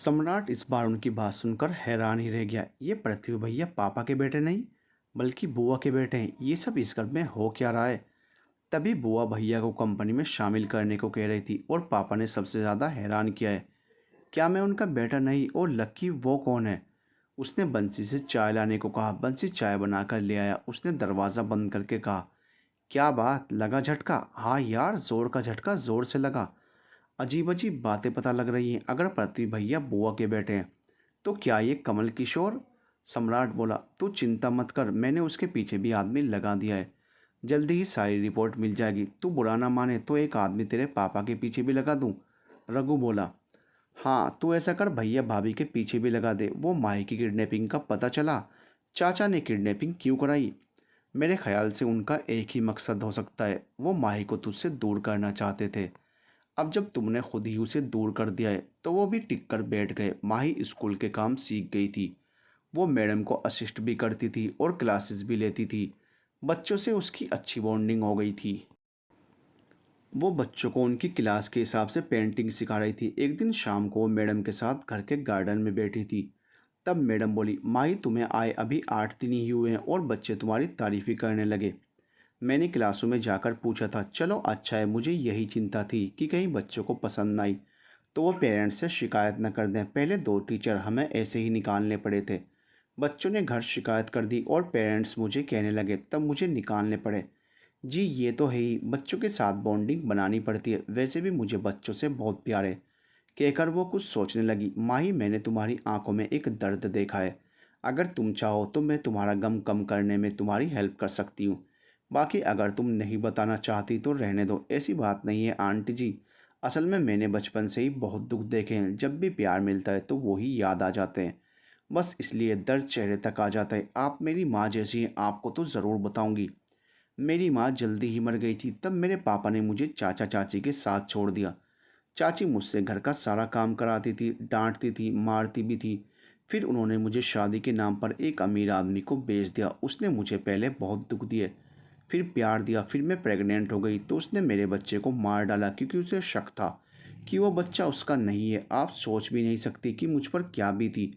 सम्राट इस बार उनकी बात सुनकर हैरान ही रह गया। ये पृथ्वी भैया पापा के बेटे नहीं बल्कि बुआ के बेटे हैं। ये सब इस घर में हो क्या रहा है? तभी बुआ भैया को कंपनी में शामिल करने को कह रही थी और पापा ने सबसे ज़्यादा हैरान किया है। क्या मैं उनका बेटा नहीं? और लक्की वो कौन है? उसने बंसी से चाय लाने को कहा। बंसी चाय बनाकर ले आया। उसने दरवाज़ा बंद करके कहा, क्या बात, लगा झटका? हाँ यार, ज़ोर का झटका, ज़ोर से लगा। अजीब अजीब बातें पता लग रही हैं। अगर पृथ्वी भैया बुआ के बेटे हैं तो क्या ये कमल किशोर? सम्राट बोला, तू चिंता मत कर, मैंने उसके पीछे भी आदमी लगा दिया है। जल्दी ही सारी रिपोर्ट मिल जाएगी। तू बुरा ना माने तो एक आदमी तेरे पापा के पीछे भी लगा दूं। रघु बोला, हाँ तू ऐसा कर, भैया भाभी के पीछे भी लगा दे। वो माही की किडनैपिंग का पता चला? चाचा ने किडनैपिंग क्यों कराई? मेरे ख्याल से उनका एक ही मकसद हो सकता है, वो माही को तुझसे दूर करना चाहते थे। अब जब तुमने खुद ही उसे दूर कर दिया है तो वो भी टिक कर बैठ गए। माही स्कूल के काम सीख गई थी। वो मैडम को असिस्ट भी करती थी और क्लासेस भी लेती थी। बच्चों से उसकी अच्छी बॉन्डिंग हो गई थी। वो बच्चों को उनकी क्लास के हिसाब से पेंटिंग सिखा रही थी। एक दिन शाम को वो मैडम के साथ घर के गार्डन में बैठी थी। तब मैडम बोली, माही तुम्हें आए अभी 8 दिन ही हुए हैं और बच्चे तुम्हारी तारीफ ही करने लगे। मैंने क्लासों में जाकर पूछा था। चलो अच्छा है, मुझे यही चिंता थी कि कहीं बच्चों को पसंद ना आई तो वो पेरेंट्स से शिकायत न कर दें। पहले 2 टीचर हमें ऐसे ही निकालने पड़े थे। बच्चों ने घर शिकायत कर दी और पेरेंट्स मुझे कहने लगे, तब मुझे निकालने पड़े। जी ये तो है ही, बच्चों के साथ बॉन्डिंग बनानी पड़ती है। वैसे भी मुझे बच्चों से बहुत प्यार है। कहकर वो कुछ सोचने लगी। माही, मैंने तुम्हारी आंखों में एक दर्द देखा है। अगर तुम चाहो तो मैं तुम्हारा गम कम करने में तुम्हारी हेल्प कर सकती हूँ। बाकी अगर तुम नहीं बताना चाहती तो रहने दो। ऐसी बात नहीं है आंटी जी, असल में मैंने बचपन से ही बहुत दुख देखे हैं। जब भी प्यार मिलता है तो वही याद आ जाते हैं, बस इसलिए दर्द चेहरे तक आ जाता है। आप मेरी माँ जैसी हैं, आपको तो ज़रूर बताऊंगी। मेरी माँ जल्दी ही मर गई थी। तब मेरे पापा ने मुझे चाचा चाची के साथ छोड़ दिया। चाची मुझसे घर का सारा काम कराती थी, डांटती थी, मारती भी थी। फिर उन्होंने मुझे शादी के नाम पर एक अमीर आदमी को बेच दिया। उसने मुझे पहले बहुत दुख दिए, फिर प्यार दिया। फिर मैं प्रेग्नेंट हो गई तो उसने मेरे बच्चे को मार डाला क्योंकि उसे शक था कि वो बच्चा उसका नहीं है। आप सोच भी नहीं सकती कि मुझ पर क्या बीती।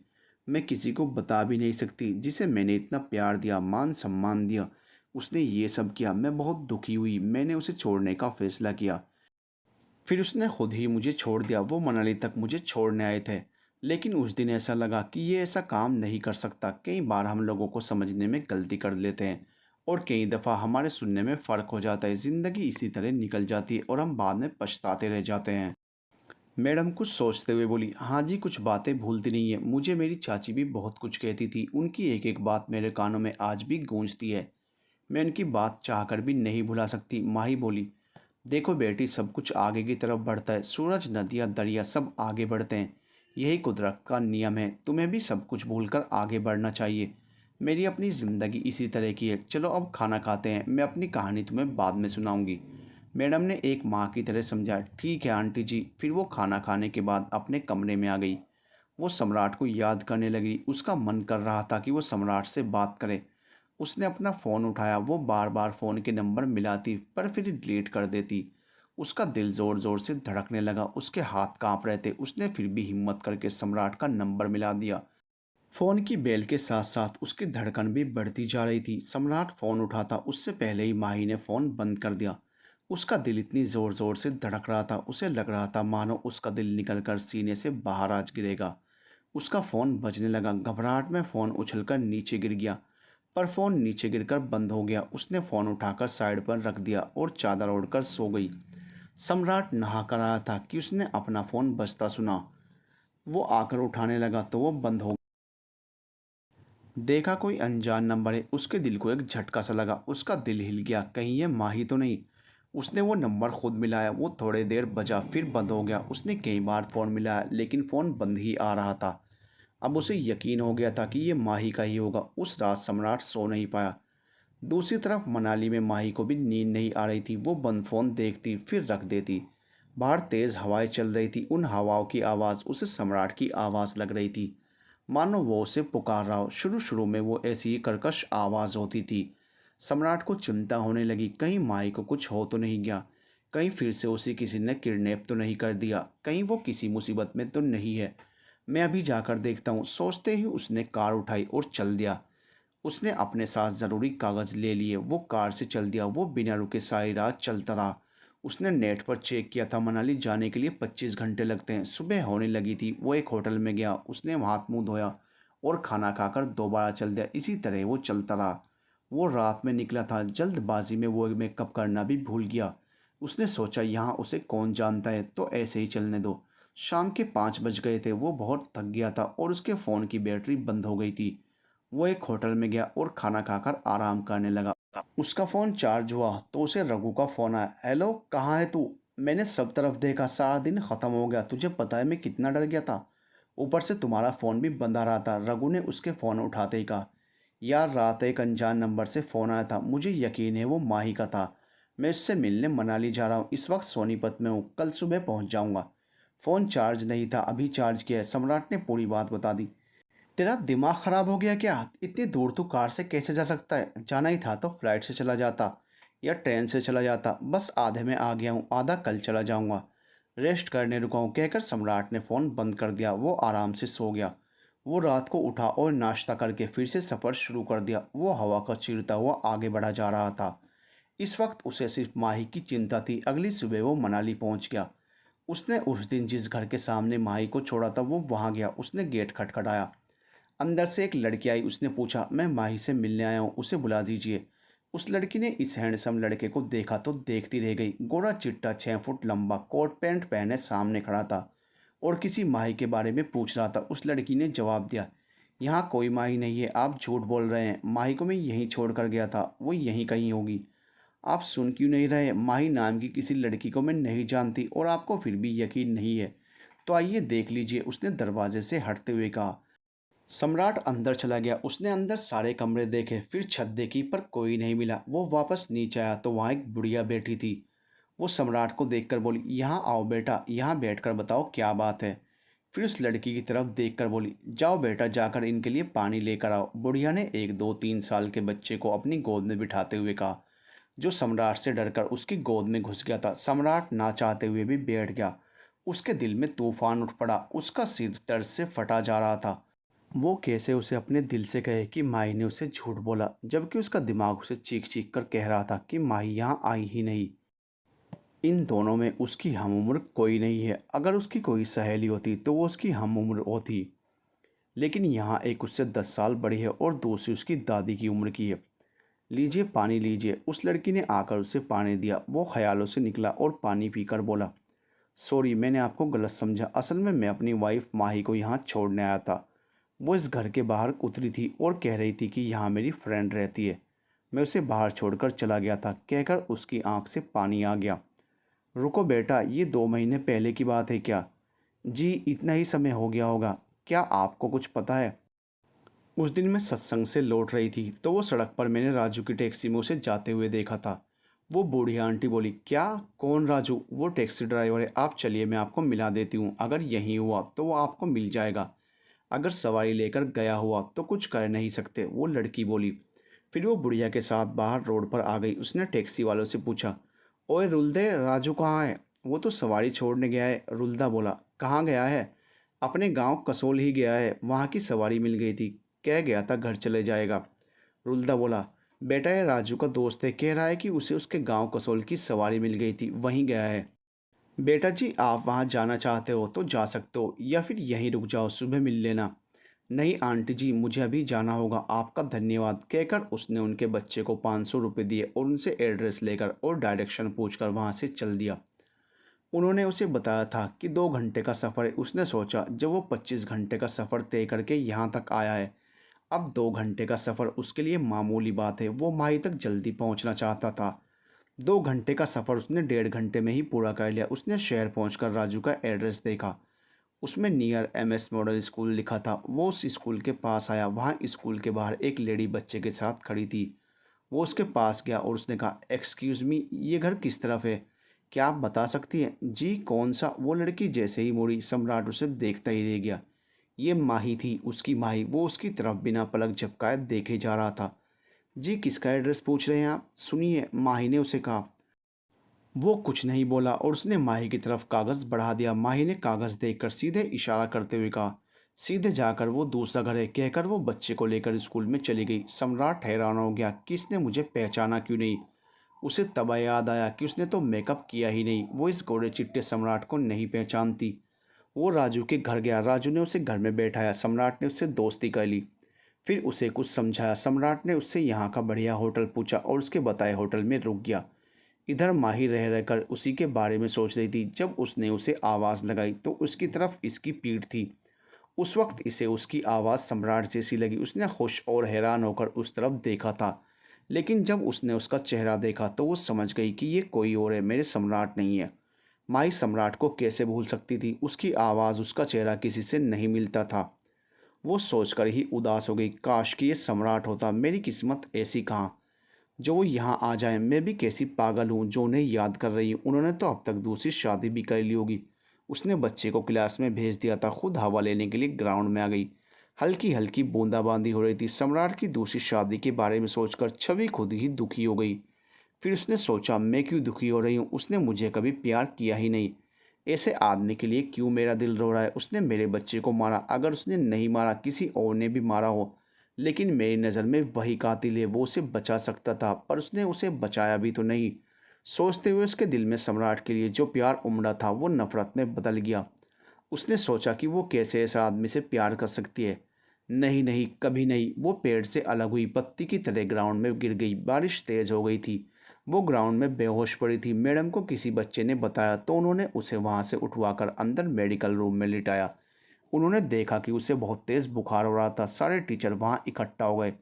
मैं किसी को बता भी नहीं सकती, जिसे मैंने इतना प्यार दिया, मान सम्मान दिया, उसने ये सब किया। मैं बहुत दुखी हुई। मैंने उसे छोड़ने का फैसला किया। फिर उसने खुद ही मुझे छोड़ दिया। वो मनाली तक मुझे छोड़ने आए थे, लेकिन उस दिन ऐसा लगा कि ये ऐसा काम नहीं कर सकता। कई बार हम लोगों को समझने में गलती कर लेते हैं और कई दफ़ा हमारे सुनने में फ़र्क हो जाता है। ज़िंदगी इसी तरह निकल जाती है और हम बाद में पछताते रह जाते हैं। मैडम कुछ सोचते हुए बोली, हाँ जी, कुछ बातें भूलती नहीं है। मुझे मेरी चाची भी बहुत कुछ कहती थी। उनकी एक एक बात मेरे कानों में आज भी गूंजती है। मैं उनकी बात चाहकर भी नहीं भुला सकती। माही बोली, देखो बेटी, सब कुछ आगे की तरफ बढ़ता है। सूरज, नदियाँ, दरिया सब आगे बढ़ते हैं। यही कुदरत का नियम है। तुम्हें भी सब कुछ भूलकर आगे बढ़ना चाहिए। मेरी अपनी ज़िंदगी इसी तरह की है। चलो अब खाना खाते हैं, मैं अपनी कहानी तुम्हें बाद में सुनाऊंगी। मैडम ने एक माँ की तरह समझाया। ठीक है आंटी जी। फिर वो खाना खाने के बाद अपने कमरे में आ गई। वो सम्राट को याद करने लगी। उसका मन कर रहा था कि वो सम्राट से बात करे। उसने अपना फ़ोन उठाया। वो बार बार फ़ोन के नंबर मिलाती पर फिर डिलीट कर देती। उसका दिल ज़ोर ज़ोर से धड़कने लगा। उसके हाथ कांप रहे थे। उसने फिर भी हिम्मत करके सम्राट का नंबर मिला दिया। फ़ोन की बेल के साथ साथ उसकी धड़कन भी बढ़ती जा रही थी। सम्राट फ़ोन उठाता उससे पहले ही माही ने फ़ोन बंद कर दिया। उसका दिल इतनी ज़ोर ज़ोर से धड़क रहा था, उसे लग रहा था मानो उसका दिल निकलकर सीने से बाहर आज गिरेगा। उसका फ़ोन बजने लगा। घबराहट में फ़ोन उछलकर नीचे गिर गया, पर फ़ोन नीचे गिरकर बंद हो गया। उसने फ़ोन उठाकर साइड पर रख दिया और चादर ओढ़कर सो गई। सम्राट नहा कर आया था कि उसने अपना फ़ोन बजता सुना। वो आकर उठाने लगा तो वो बंद हो। देखा कोई अनजान नंबर है। उसके दिल को एक झटका सा लगा। उसका दिल हिल गया, कहीं ये माही तो नहीं। उसने वो नंबर खुद मिलाया। वो थोड़ी देर बजा फिर बंद हो गया। उसने कई बार फ़ोन मिलाया लेकिन फ़ोन बंद ही आ रहा था। अब उसे यकीन हो गया था कि ये माही का ही होगा। उस रात सम्राट सो नहीं पाया। दूसरी तरफ मनाली में माही को भी नींद नहीं आ रही थी। वो बंद फ़ोन देखती फिर रख देती। बाहर तेज़ हवाएं चल रही थी। उन हवाओं की आवाज़ उसे सम्राट की आवाज़ लग रही थी, मानो वो उसे पुकार रहा हो। शुरू शुरू में वो ऐसी ही कर्कश आवाज़ होती थी। सम्राट को चिंता होने लगी, कहीं माही को कुछ हो तो नहीं गया, कहीं फिर से उसे किसी ने किडनैप तो नहीं कर दिया, कहीं वो किसी मुसीबत में तो नहीं है। मैं अभी जाकर देखता हूँ। सोचते ही उसने कार उठाई और चल दिया। उसने अपने साथ ज़रूरी कागज़ ले लिए। वो कार से चल दिया। वो बिना रुके सारी रात चलता रहा। उसने नेट पर चेक किया था, मनाली जाने के लिए 25 घंटे लगते हैं। सुबह होने लगी थी। वो एक होटल में गया। उसने हाथ मुंह धोया और खाना खाकर दोबारा चल दिया। इसी तरह वो चलता रहा। वो रात में निकला था। जल्दबाजी में वो मेकअप करना भी भूल गया। उसने सोचा यहाँ उसे कौन जानता है, तो ऐसे ही चलने दो। शाम के 5 बज गए थे। वो बहुत थक गया था और उसके फ़ोन की बैटरी बंद हो गई थी। वो एक होटल में गया और खाना खाकर आराम करने लगा। उसका फ़ोन चार्ज हुआ तो उसे रघु का फ़ोन आया। हेलो, कहाँ है तू? मैंने सब तरफ देखा, सारा दिन ख़त्म हो गया। तुझे पता है मैं कितना डर गया था। ऊपर से तुम्हारा फ़ोन भी बंद आ रहा था। रघु ने उसके फ़ोन उठाते ही कहा, यार रात एक अनजान नंबर से फ़ोन आया था। मुझे यकीन है वो माही का था। मैं उससे मिलने मनाली जा रहा हूँ। इस वक्त सोनीपत में हूँ। कल सुबह पहुँच जाऊँगा। फ़ोन चार्ज नहीं था, अभी चार्ज किया है। सम्राट ने पूरी बात बता दी। तेरा दिमाग ख़राब हो गया क्या? इतनी दूर तू कार से कैसे जा सकता है? जाना ही था तो फ्लाइट से चला जाता या ट्रेन से चला जाता। बस आधे में आ गया हूँ, आधा कल चला जाऊँगा। रेस्ट करने रुका हूँ, कहकर सम्राट ने फ़ोन बंद कर दिया। वो आराम से सो गया। वो रात को उठा और नाश्ता करके फिर से सफ़र शुरू कर दिया। वो हवा का चीरता हुआ आगे बढ़ा जा रहा था। इस वक्त उसे सिर्फ माही की चिंता थी। अगली सुबह वो मनाली पहुँच गया। उसने उस दिन जिस घर के सामने माही को छोड़ा था वो वहाँ गया। उसने गेट खटखटाया। अंदर से एक लड़की आई। उसने पूछा, मैं माही से मिलने आया हूँ, उसे बुला दीजिए। उस लड़की ने इस हैंडसम लड़के को देखा तो देखती रह गई। गोरा चिट्टा, 6 फुट लंबा, कोट पैंट पहने सामने खड़ा था और किसी माही के बारे में पूछ रहा था। उस लड़की ने जवाब दिया, यहाँ कोई माही नहीं है, आप झूठ बोल रहे हैं। माही को मैं यहीं छोड़ कर गया था, वो यहीं कहीं होगी। आप सुन क्यों नहीं रहे? माही नाम की किसी लड़की को मैं नहीं जानती और आपको फिर भी यकीन नहीं है तो आइए देख लीजिए, उसने दरवाजे से हटते हुए कहा। सम्राट अंदर चला गया। उसने अंदर सारे कमरे देखे, फिर छत देखी पर कोई नहीं मिला। वो वापस नीचे आया तो वहाँ एक बुढ़िया बैठी थी। वो सम्राट को देखकर बोली, यहाँ आओ बेटा, यहाँ बैठकर बताओ क्या बात है। फिर उस लड़की की तरफ देखकर बोली, जाओ बेटा, जाकर इनके लिए पानी लेकर आओ। बुढ़िया ने एक 2-3 साल के बच्चे को अपनी गोद में बिठाते हुए कहा, जो सम्राट से डरकर उसकी गोद में घुस गया था। सम्राट ना चाहते हुए भी बैठ गया। उसके दिल में तूफान उठ पड़ा। उसका सिर दर्द से फटा जा रहा था। वो कैसे उसे अपने दिल से कहे कि माही ने उसे झूठ बोला, जबकि उसका दिमाग उसे चीख चीख कर कह रहा था कि माही यहाँ आई ही नहीं। इन दोनों में उसकी हम उम्र कोई नहीं है। अगर उसकी कोई सहेली होती तो वो उसकी हम उम्र होती, लेकिन यहाँ एक उससे 10 साल बड़ी है और दूसरी उसकी दादी की उम्र की है। लीजिए पानी लीजिए। उस लड़की ने आकर उसे पानी दिया। वो ख्यालों से निकला और पानी पीकर बोला, सॉरी, मैंने आपको गलत समझा। असल में मैं अपनी वाइफ माही को यहाँ छोड़ने आया था। वो इस घर के बाहर उतरी थी और कह रही थी कि यहाँ मेरी फ्रेंड रहती है। मैं उसे बाहर छोड़कर चला गया था, कहकर उसकी आंख से पानी आ गया। रुको बेटा, ये 2 महीने पहले की बात है क्या? जी, इतना ही समय हो गया होगा। क्या आपको कुछ पता है? उस दिन मैं सत्संग से लौट रही थी तो वो सड़क पर मैंने राजू की टैक्सी में उसे जाते हुए देखा था। वो बूढ़ी आंटी बोली, क्या? कौन राजू? वो टैक्सी ड्राइवर है। आप चलिए, मैं आपको मिला देती हूँ। अगर यहीं हुआ तो वो आपको मिल जाएगा। अगर सवारी लेकर गया हुआ तो कुछ कर नहीं सकते, वो लड़की बोली। फिर वो बुढ़िया के साथ बाहर रोड पर आ गई। उसने टैक्सी वालों से पूछा, ओए रुलदे, राजू कहाँ है? वो तो सवारी छोड़ने गया है, रुलदा बोला। कहाँ गया है? अपने गांव कसोल ही गया है, वहाँ की सवारी मिल गई थी, कह गया था घर चले जाएगा। रुलदा बोला, बेटा ये राजू का दोस्त है, कह रहा है कि उसे उसके गांव कसोल की सवारी मिल गई थी, वहीं गया है। बेटा जी, आप वहाँ जाना चाहते हो तो जा सकते हो या फिर यहीं रुक जाओ, सुबह मिल लेना। नहीं आंटी जी, मुझे अभी जाना होगा, आपका धन्यवाद, कहकर उसने उनके बच्चे को 500 रुपये दिए और उनसे एड्रेस लेकर और डायरेक्शन पूछकर वहाँ से चल दिया। उन्होंने उसे बताया था कि 2 घंटे का सफ़र है। उसने सोचा, जब वो 25 घंटे का सफ़र तय करके यहाँ तक आया है, अब 2 घंटे का सफ़र उसके लिए मामूली बात है। वो माही तक जल्दी पहुँचना चाहता था। 2 घंटे का सफ़र उसने 1.5 घंटे में ही पूरा कर लिया। उसने शहर पहुंचकर राजू का एड्रेस देखा। उसमें नियर एमएस मॉडल स्कूल लिखा था। वो उस स्कूल के पास आया। वहाँ स्कूल के बाहर एक लेडी बच्चे के साथ खड़ी थी। वो उसके पास गया और उसने कहा, एक्सक्यूज़ मी, ये घर किस तरफ है? क्या आप बता सकती हैं? जी, कौन सा? वो लड़की जैसे ही मुड़ी, सम्राट उसे देखता ही रह गया। ये माही थी, उसकी माही। वो उसकी तरफ बिना पलक झपकाए देखे जा रहा था। जी, किसका एड्रेस पूछ रहे हैं आप? सुनिए, माही ने उसे कहा। वो कुछ नहीं बोला और उसने माही की तरफ कागज़ बढ़ा दिया। माही ने कागज़ देखकर सीधे इशारा करते हुए कहा, सीधे जाकर वो दूसरा घर है कहकर वो बच्चे को लेकर स्कूल में चली गई। सम्राट हैरान हो गया कि इसने मुझे पहचाना क्यों नहीं। उसे तब याद आया कि उसने तो मेकअप किया ही नहीं, वो इस गोरे चिट्टे सम्राट को नहीं पहचानती। वो राजू के घर गया। राजू ने उसे घर में बैठाया। सम्राट ने उससे दोस्ती कर ली, फिर उसे कुछ समझाया। सम्राट ने उससे यहाँ का बढ़िया होटल पूछा और उसके बताए होटल में रुक गया। इधर माही रह रहकर उसी के बारे में सोच रही थी। जब उसने उसे आवाज़ लगाई तो उसकी तरफ इसकी पीठ थी। उस वक्त इसे उसकी आवाज़ सम्राट जैसी लगी। उसने खुश और हैरान होकर उस तरफ देखा था, लेकिन जब उसने उसका चेहरा देखा तो वो समझ गई कि ये कोई और है, मेरे सम्राट नहीं है। माई सम्राट को कैसे भूल सकती थी। उसकी आवाज़, उसका चेहरा किसी से नहीं मिलता था। वो सोचकर ही उदास हो गई। काश कि ये सम्राट होता। मेरी किस्मत ऐसी कहाँ जो वो यहाँ आ जाए। मैं भी कैसी पागल हूँ जो उन्हें याद कर रही हूँ। उन्होंने तो अब तक दूसरी शादी भी कर ली होगी। उसने बच्चे को क्लास में भेज दिया था, खुद हवा लेने के लिए ग्राउंड में आ गई। हल्की हल्की बूंदाबांदी हो रही थी। सम्राट की दूसरी शादी के बारे में सोचकर छवि खुद ही दुखी हो गई। फिर उसने सोचा, मैं क्यों दुखी हो रही हूँ। उसने मुझे कभी प्यार किया ही नहीं। ऐसे आदमी के लिए क्यों मेरा दिल रो रहा है। उसने मेरे बच्चे को मारा। अगर उसने नहीं मारा, किसी और ने भी मारा हो, लेकिन मेरी नज़र में वही कातिल है। वो उसे बचा सकता था, पर उसने उसे बचाया भी तो नहीं। सोचते हुए उसके दिल में सम्राट के लिए जो प्यार उमड़ा था वो नफरत में बदल गया। उसने सोचा कि वो कैसे ऐसा आदमी से प्यार कर सकती है। नहीं नहीं, कभी नहीं। वो पेड़ से अलग हुई पत्ती की तरह ग्राउंड में गिर गई। बारिश तेज़ हो गई थी। वो ग्राउंड में बेहोश पड़ी थी। मैडम को किसी बच्चे ने बताया तो उन्होंने उसे वहाँ से उठवाकर अंदर मेडिकल रूम में लिटाया। उन्होंने देखा कि उसे बहुत तेज़ बुखार हो रहा था। सारे टीचर वहाँ इकट्ठा हो गए।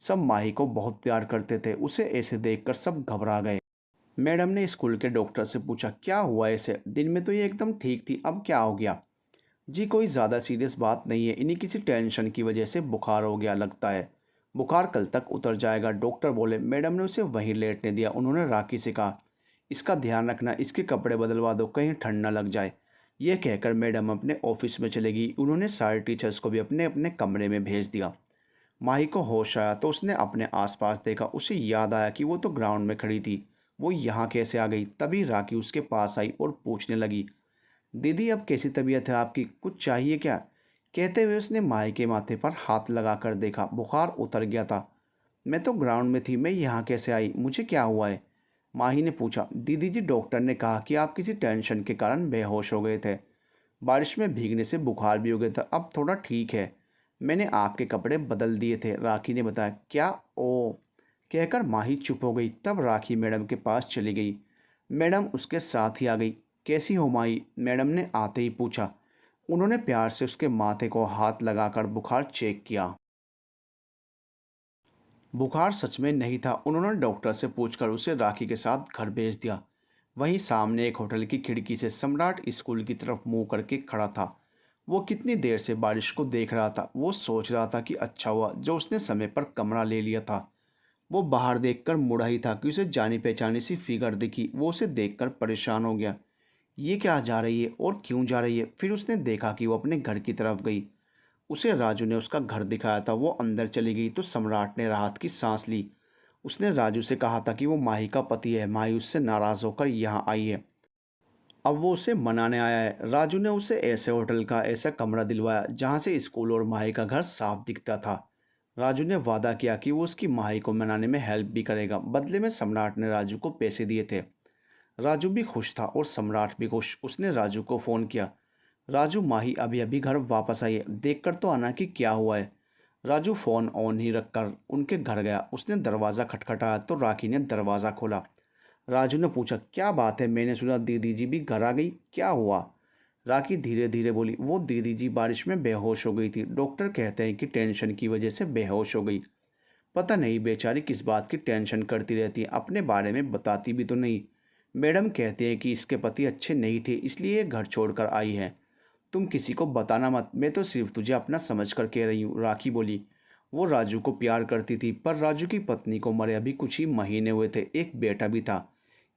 सब माही को बहुत प्यार करते थे। उसे ऐसे देखकर सब घबरा गए। मैडम ने स्कूल के डॉक्टर से पूछा, क्या हुआ ऐसे? दिन में तो ये एकदम ठीक थी, अब क्या हो गया? जी कोई ज़्यादा सीरियस बात नहीं है, इन्हीं किसी टेंशन की वजह से बुखार हो गया लगता है। बुखार कल तक उतर जाएगा, डॉक्टर बोले। मैडम ने उसे वहीं लेटने दिया। उन्होंने राखी से कहा, इसका ध्यान रखना, इसके कपड़े बदलवा दो, कहीं ठंड न लग जाए। यह कहकर मैडम अपने ऑफिस में चले गई। उन्होंने सारे टीचर्स को भी अपने अपने कमरे में भेज दिया। माही को होश आया तो उसने अपने आसपास देखा। उसे याद आया कि वो तो ग्राउंड में खड़ी थी, वो यहाँ कैसे आ गई। तभी राखी उसके पास आई और पूछने लगी, दीदी अब कैसी तबीयत है आपकी, कुछ चाहिए क्या? कहते हुए उसने माही के माथे पर हाथ लगा कर देखा। बुखार उतर गया था। मैं तो ग्राउंड में थी, मैं यहाँ कैसे आई, मुझे क्या हुआ है? माही ने पूछा। दीदी जी, डॉक्टर ने कहा कि आप किसी टेंशन के कारण बेहोश हो गए थे। बारिश में भीगने से बुखार भी हो गया था, अब थोड़ा ठीक है। मैंने आपके कपड़े बदल दिए थे, राखी ने बताया। क्या? ओ, कहकर माही चुप हो गई। तब राखी मैडम के पास चली गई। मैडम उसके साथ ही आ गई। कैसी हो माही? मैडम ने आते ही पूछा। उन्होंने प्यार से उसके माथे को हाथ लगाकर बुखार चेक किया। बुखार सच में नहीं था। उन्होंने डॉक्टर से पूछकर उसे राखी के साथ घर भेज दिया। वहीं सामने एक होटल की खिड़की से सम्राट स्कूल की तरफ मुंह करके खड़ा था। वो कितनी देर से बारिश को देख रहा था। वो सोच रहा था कि अच्छा हुआ जो उसने समय पर कमरा ले लिया था। वो बाहर देखकर मुड़ा ही था कि उसे जानी पहचानी सी फिगर दिखी। वो उसे देखकर परेशान हो गया। ये क्या जा रही है और क्यों जा रही है? फिर उसने देखा कि वो अपने घर की तरफ गई। उसे राजू ने उसका घर दिखाया था। वो अंदर चली गई तो सम्राट ने राहत की सांस ली। उसने राजू से कहा था कि वो माही का पति है। माही उससे नाराज़ होकर यहाँ आई है, अब वो उसे मनाने आया है। राजू ने उसे ऐसे होटल का ऐसा कमरा दिलवाया जहाँ से स्कूल और माही का घर साफ दिखता था। राजू ने वादा किया कि वो उसकी माही को मनाने में हेल्प भी करेगा। बदले में सम्राट ने राजू को पैसे दिए थे। राजू भी खुश था और सम्राट भी खुश। उसने राजू को फ़ोन किया। राजू, माही अभी अभी घर वापस आई है, देख कर तो आना कि क्या हुआ है। राजू फ़ोन ऑन ही रखकर उनके घर गया। उसने दरवाज़ा खटखटाया तो राखी ने दरवाज़ा खोला। राजू ने पूछा, क्या बात है? मैंने सुना दीदी जी भी घर आ गई, क्या हुआ? राखी धीरे धीरे बोली, वो दीदी जी बारिश में बेहोश हो गई थी। डॉक्टर कहते हैं कि टेंशन की वजह से बेहोश हो गई। पता नहीं बेचारी किस बात की टेंशन करती रहती है, अपने बारे में बताती भी तो नहीं। मैडम कहती हैं कि इसके पति अच्छे नहीं थे, इसलिए ये घर छोड़कर आई है। तुम किसी को बताना मत, मैं तो सिर्फ तुझे अपना समझ कर कह रही हूँ, राखी बोली। वो राजू को प्यार करती थी, पर राजू की पत्नी को मरे अभी कुछ ही महीने हुए थे, एक बेटा भी था,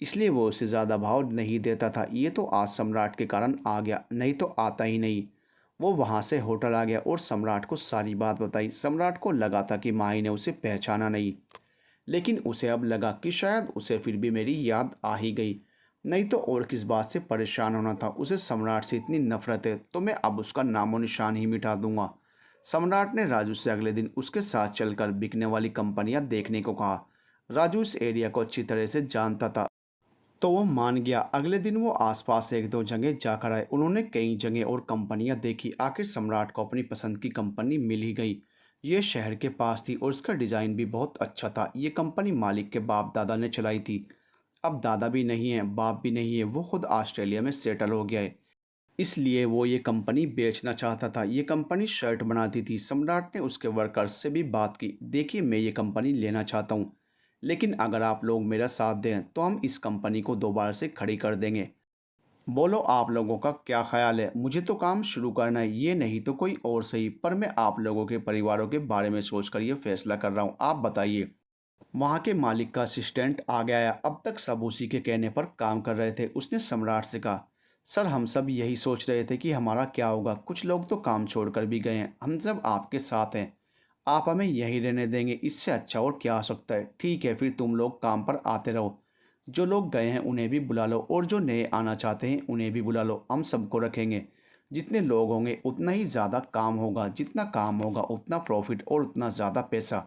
इसलिए वो उसे ज़्यादा भाव नहीं देता था। ये तो आज सम्राट के कारण आ गया, नहीं तो आता ही नहीं। वो वहाँ से होटल आ गया और सम्राट को सारी बात बताई। सम्राट को लगा था कि माही ने उसे पहचाना नहीं, लेकिन उसे अब लगा कि शायद उसे फिर भी मेरी याद आ ही गई। नहीं तो और किस बात से परेशान होना था। उसे सम्राट से इतनी नफरत है तो मैं अब उसका नामो निशान ही मिटा दूंगा। सम्राट ने राजू से अगले दिन उसके साथ चलकर बिकने वाली कंपनियां देखने को कहा। राजू इस एरिया को अच्छी तरह से जानता था तो वो मान गया। अगले दिन वो आसपास एक दो जगह जाकर आए। उन्होंने कई जगह और कंपनियां देखी। आखिर सम्राट को अपनी पसंद की कंपनी मिल ही गई। ये शहर के पास थी और इसका डिज़ाइन भी बहुत अच्छा था। ये कंपनी मालिक के बाप दादा ने चलाई थी। अब दादा भी नहीं है, बाप भी नहीं है, वो खुद ऑस्ट्रेलिया में सेटल हो गया है। इसलिए वो ये कंपनी बेचना चाहता था। ये कंपनी शर्ट बनाती थी। सम्राट ने उसके वर्कर्स से भी बात की। देखिए, मैं ये कंपनी लेना चाहता हूँ, लेकिन अगर आप लोग मेरा साथ दें तो हम इस कंपनी को दोबारा से खड़ी कर देंगे। बोलो, आप लोगों का क्या ख्याल है? मुझे तो काम शुरू करना है, ये नहीं तो कोई और सही, पर मैं आप लोगों के परिवारों के बारे में सोचकर ये फैसला कर रहा हूँ। आप बताइए। वहाँ के मालिक का असिस्टेंट आगे आया। अब तक सब उसी के कहने पर काम कर रहे थे। उसने सम्राट से कहा, सर, हम सब यही सोच रहे थे कि हमारा क्या होगा। कुछ लोग तो काम छोड़कर भी गए हैं। हम सब आपके साथ हैं। आप हमें यहीं रहने देंगे, इससे अच्छा और क्या हो सकता है? ठीक है, फिर तुम लोग काम पर आते रहो। जो लोग गए हैं उन्हें भी बुला लो और जो नए आना चाहते हैं उन्हें भी बुला लो। हम सबको रखेंगे। जितने लोग होंगे उतना ही ज़्यादा काम होगा। जितना काम होगा उतना प्रॉफिट और उतना ज़्यादा पैसा,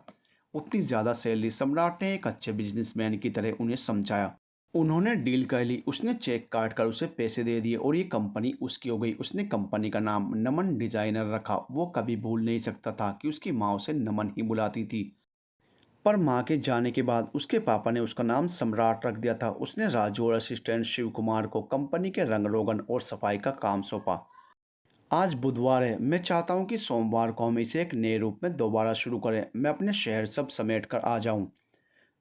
उतनी ज़्यादा सैलरी। सम्राट ने एक अच्छे बिजनेसमैन की तरह उन्हें समझाया। उन्होंने डील कर ली। उसने चेक काट कर उसे पैसे दे दिए और ये कंपनी उसकी हो गई। उसने कंपनी का नाम नमन डिजाइनर रखा। वो कभी भूल नहीं सकता था कि उसकी माँ उसे नमन ही बुलाती थी। पर माँ के जाने के बाद उसके पापा ने उसका नाम सम्राट रख दिया था। उसने राजू और असिस्टेंट शिव कुमार को कंपनी के रंग रोगन और सफाई का काम सौंपा। आज बुधवार है। मैं चाहता हूँ कि सोमवार को हम इसे एक नए रूप में दोबारा शुरू करें। मैं अपने शहर सब समेट कर आ जाऊँ।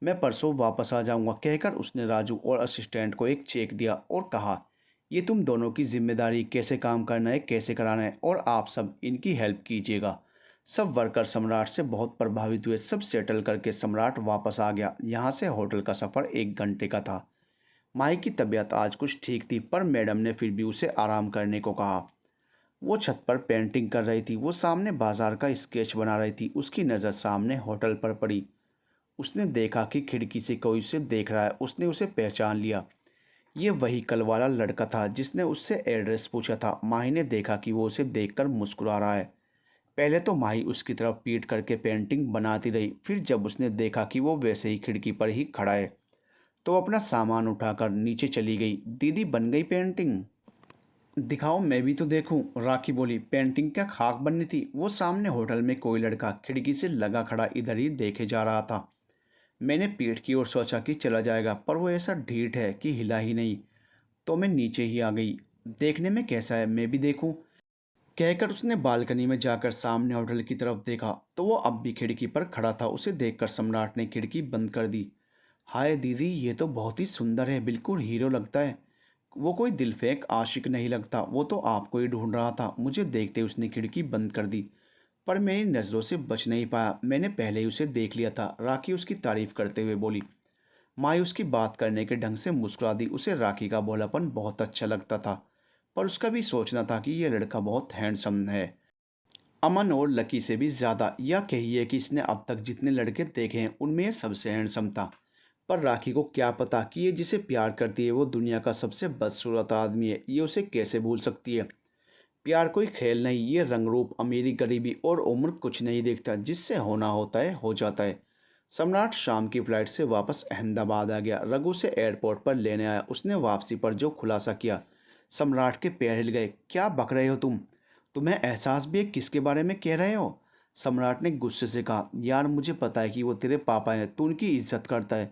मैं परसों वापस आ जाऊँगा, कहकर उसने राजू और असिस्टेंट को एक चेक दिया और कहा, ये तुम दोनों की जिम्मेदारी, कैसे काम करना है, कैसे कराना है, और आप सब इनकी हेल्प कीजिएगा। सब वर्कर सम्राट से बहुत प्रभावित हुए। सब सेटल करके सम्राट वापस आ गया। यहाँ से होटल का सफ़र 1 घंटे का था। माही की तबीयत आज कुछ ठीक थी, पर मैडम ने फिर भी उसे आराम करने को कहा। वो छत पर पेंटिंग कर रही थी। वो सामने बाजार का स्केच बना रही थी। उसकी नज़र सामने होटल पर पड़ी। उसने देखा कि खिड़की से कोई उसे देख रहा है। उसने उसे पहचान लिया। ये वही कल वाला लड़का था जिसने उससे एड्रेस पूछा था। माही ने देखा कि वो उसे देखकर मुस्कुरा रहा है। पहले तो माही उसकी तरफ पीट करके पेंटिंग बनाती रही। फिर जब उसने देखा कि वो वैसे ही खिड़की पर ही खड़ा है तो अपना सामान उठाकर नीचे चली गई। दीदी, बन गई पेंटिंग? दिखाओ, मैं भी तो देखूं। राखी बोली, पेंटिंग क्या खाक बननी थी? वो सामने होटल में कोई लड़का खिड़की से लगा खड़ा इधर ही देखे जा रहा था। मैंने पीठ की ओर सोचा कि चला जाएगा, पर वो ऐसा ढीठ है कि हिला ही नहीं। तो मैं नीचे ही आ गई। देखने में कैसा है, मैं भी देखूं, कहकर उसने बालकनी में जाकर सामने होटल की तरफ देखा तो वो अब भी खिड़की पर खड़ा था। उसे देखकर सम्राट ने खिड़की बंद कर दी। हाय दीदी, ये तो बहुत ही सुंदर है, बिल्कुल हीरो लगता है। वो कोई दिलफेक आशिक नहीं लगता। वो तो आपको ही ढूंढ रहा था। मुझे देखते उसने खिड़की बंद कर दी, पर मेरी नज़रों से बच नहीं पाया। मैंने पहले ही उसे देख लिया था। राखी उसकी तारीफ करते हुए बोली। माई उसकी बात करने के ढंग से मुस्कुरा दी। उसे राखी का भोलापन बहुत अच्छा लगता था, पर उसका भी सोचना था कि यह लड़का बहुत हैंडसम है। अमन और लकी से भी ज़्यादा, या कहिए कि इसने अब तक जितने लड़के देखे हैं उनमें यह सबसे हैंडसम था। पर राखी को क्या पता कि ये जिसे प्यार करती है वो दुनिया का सबसे बदसूरत आदमी है। ये उसे कैसे भूल सकती है? प्यार कोई खेल नहीं। ये रंग रूप, अमीरी, गरीबी और उम्र कुछ नहीं देखता। जिससे होना होता है हो जाता है। सम्राट शाम की फ्लाइट से वापस अहमदाबाद आ गया। रघु से एयरपोर्ट पर लेने आया। उसने वापसी पर जो खुलासा किया, सम्राट के पैर हिल गए। क्या बक रहे हो तुम? तुम्हें एहसास भी है किसके बारे में कह रहे हो? सम्राट ने गुस्से से कहा। यार, मुझे पता है कि वो तेरे पापा हैं, तू उनकी इज्जत करता है,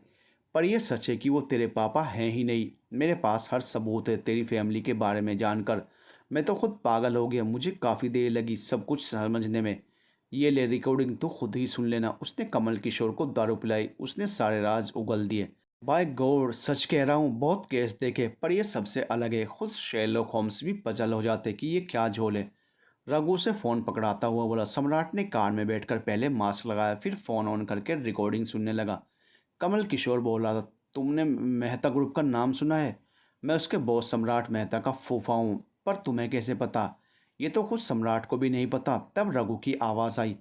पर यह सच है कि वो तेरे पापा हैं ही नहीं। मेरे पास हर सबूत है तेरी फैमिली के बारे में जानकर। मैं तो खुद पागल हो गया। मुझे काफ़ी देर लगी सब कुछ समझने में। ये ले रिकॉर्डिंग, तो खुद ही सुन लेना। उसने कमल किशोर को दारू पिलाई। उसने सारे राज उगल दिए। बाय गॉड, सच कह रहा हूँ, बहुत केस देखे, पर यह सबसे अलग है। खुद शेरलॉक होम्स भी पजल हो जाते कि ये क्या झोल है। रघु से फ़ोन पकड़ाता हुआ बोला। सम्राट ने कार में बैठकर पहले मास्क लगाया, फिर फ़ोन ऑन करके रिकॉर्डिंग सुनने लगा। कमल किशोर बोल रहा था, तुमने मेहता ग्रुप का नाम सुना है? मैं उसके बॉस सम्राट मेहता का फूफा हूँ। पर तुम्हें कैसे पता? ये तो खुद सम्राट को भी नहीं पता। तब रघु की आवाज़ आई।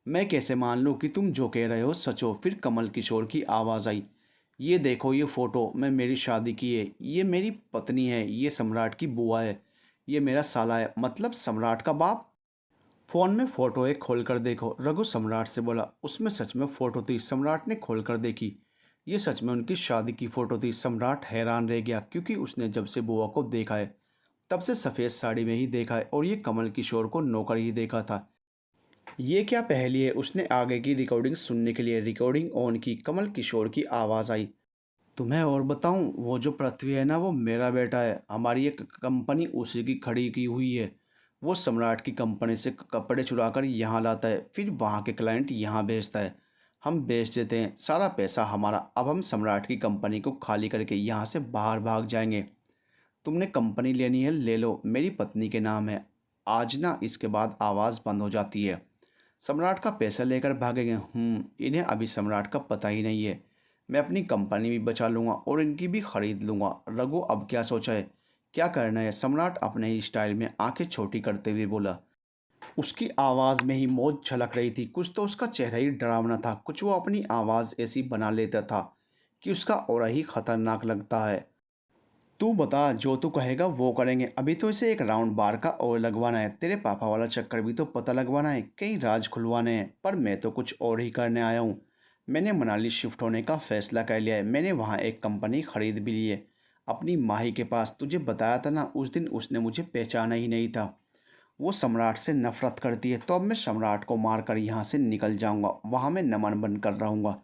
मैं कैसे मान लूँ कि तुम जो कह रहे हो सच हो? फिर कमल किशोर की आवाज़ आई। ये देखो ये फ़ोटो मैं मेरी शादी की है, ये मेरी पत्नी है, ये सम्राट की बुआ है, ये मेरा साला है, मतलब सम्राट का बाप। फ़ोन में फ़ोटो है, खोल कर देखो, रघु सम्राट से बोला। उसमें सच में फ़ोटो थी। सम्राट ने खोल कर देखी। ये सच में उनकी शादी की फ़ोटो थी। सम्राट हैरान रह गया, क्योंकि उसने जब से बुआ को देखा है तब से सफ़ेद साड़ी में ही देखा है, और ये कमल किशोर को नौकर ही देखा था। ये क्या पहेली है? उसने आगे की रिकॉर्डिंग सुनने के लिए रिकॉर्डिंग ऑन की। कमल किशोर की आवाज़ आई। तुम्हें और बताऊं, वो जो पृथ्वी है ना, वो मेरा बेटा है। हमारी एक कंपनी उसी की खड़ी की हुई है। वो सम्राट की कंपनी से कपड़े चुरा कर यहाँ लाता है, फिर वहाँ के क्लाइंट यहाँ भेजता है। हम बेच देते हैं, सारा पैसा हमारा। अब हम सम्राट की कंपनी को खाली करके यहाँ से बाहर भाग जाएंगे। तुमने कंपनी लेनी है ले लो, मेरी पत्नी के नाम है। आज ना इसके बाद आवाज़ बंद हो जाती है। सम्राट का पैसा लेकर भागेंगे। इन्हें अभी सम्राट का पता ही नहीं है। मैं अपनी कंपनी भी बचा लूँगा और इनकी भी खरीद लूँगा। रघु अब क्या सोचा है, क्या करना है? सम्राट अपने ही स्टाइल में आंखें छोटी करते हुए बोला। उसकी आवाज़ में ही मौत झलक रही थी। कुछ तो उसका चेहरा ही डरावना था, कुछ वो अपनी आवाज़ ऐसी बना लेता था कि उसका और ही खतरनाक लगता है। तू बता, जो तू कहेगा वो करेंगे। अभी तो इसे एक राउंड बार का और लगवाना है। तेरे पापा वाला चक्कर भी तो पता लगवाना है, कई राज खुलवाने हैं। पर मैं तो कुछ और ही करने आया हूँ। मैंने मनाली शिफ्ट होने का फ़ैसला कर लिया है। मैंने वहाँ एक कंपनी ख़रीद भी ली है, अपनी माही के पास। तुझे बताया था ना उस दिन, उसने मुझे पहचाना ही नहीं था। वो सम्राट से नफ़रत करती है, तो अब मैं सम्राट को मार कर यहाँ से निकल जाऊँगा। वहाँ मैं नमन बन कर रहूँगा,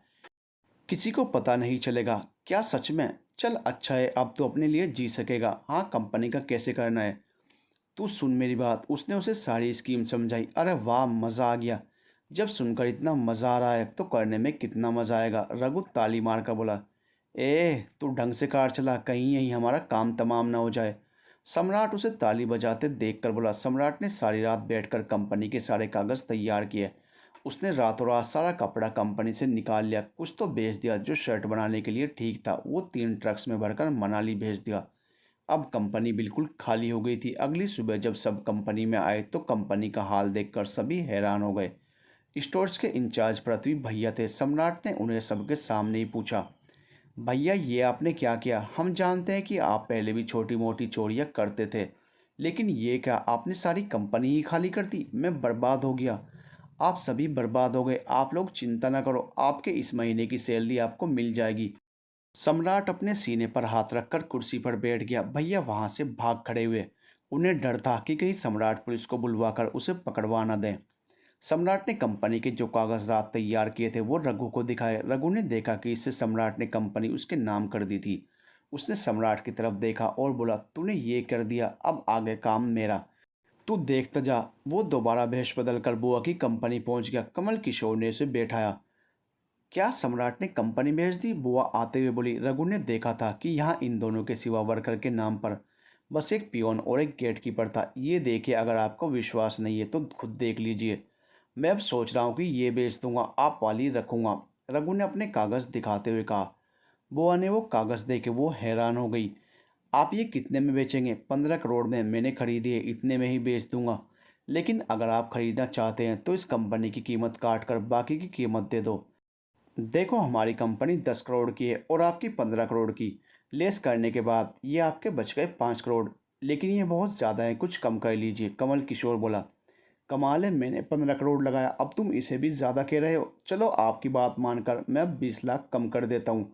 किसी को पता नहीं चलेगा। क्या सच में? चल अच्छा है, अब तो अपने लिए जी सकेगा। हाँ, कंपनी का कैसे करना है? तू सुन मेरी बात। उसने उसे सारी स्कीम समझाई। अरे वाह, मज़ा आ गया। जब सुनकर इतना मज़ा आ रहा है तो करने में कितना मज़ा आएगा। रघु ताली मार कर बोला। तू ढंग से कार चला, कहीं यहीं हमारा काम तमाम ना हो जाए। सम्राट उसे ताली बजाते देख कर बोला। सम्राट ने सारी रात बैठकर कंपनी के सारे कागज़ तैयार किए। उसने रातों रात सारा कपड़ा कंपनी से निकाल लिया। कुछ तो बेच दिया जो शर्ट बनाने के लिए ठीक था। वो 3 ट्रक्स में भरकर मनाली भेज दिया। अब कंपनी बिल्कुल खाली हो गई थी। अगली सुबह जब सब कंपनी में आए तो कंपनी का हाल देखकर सभी हैरान हो गए। स्टोर्स के इंचार्ज पृथ्वी भैया थे। सम्राट ने उन्हें सबके सामने ही पूछा, भैया ये आपने क्या किया? हम जानते हैं कि आप पहले भी छोटी मोटी चोरियां करते थे, लेकिन ये क्या, आपने सारी कंपनी ही खाली कर दी? मैं बर्बाद हो गया। आप सभी बर्बाद हो गए। आप लोग चिंता ना करो, आपके इस महीने की सैलरी आपको मिल जाएगी। सम्राट अपने सीने पर हाथ रखकर कुर्सी पर बैठ गया। भैया वहां से भाग खड़े हुए। उन्हें डर था कि कहीं सम्राट पुलिस को बुलवाकर उसे पकड़वा न दें। सम्राट ने कंपनी के जो कागजात तैयार किए थे वो रघु को दिखाए। रघु ने देखा कि इससे सम्राट ने कंपनी उसके नाम कर दी थी। उसने सम्राट की तरफ देखा और बोला, तूने ये कर दिया, अब आगे काम मेरा। तू देखता जा। वो दोबारा भेष बदल कर बुआ की कंपनी पहुंच गया। कमल किशोर ने उसे बैठाया। क्या सम्राट ने कंपनी भेज दी? बुआ आते हुए बोली। रघु ने देखा था कि यहाँ इन दोनों के सिवा वर्कर के नाम पर बस एक पियोन और एक गेट कीपर था। ये देखिए, अगर आपको विश्वास नहीं है तो खुद देख लीजिए। मैं अब सोच रहा हूँ कि ये बेच दूंगा, आप वाली रखूंगा। रघु ने अपने कागज़ दिखाते हुए कहा। बुआ ने वो कागज़ देखे वो हैरान हो गई। आप ये कितने में बेचेंगे? 15 करोड़ में मैंने खरीदी है, इतने में ही बेच दूंगा। लेकिन अगर आप खरीदना चाहते हैं तो इस कंपनी की कीमत काट कर बाकी की कीमत दे दो। देखो, हमारी कंपनी 10 करोड़ की है और आपकी 15 करोड़ की। लेस करने के बाद ये आपके बच गए 5 करोड़। लेकिन ये बहुत ज़्यादा है, कुछ कम कर लीजिए। कमल किशोर बोला। कमाल है, मैंने 15 करोड़ लगाया, अब तुम इसे भी ज़्यादा कह रहे हो। चलो आपकी बात मानकर मैं 20 लाख कम कर देता हूँ।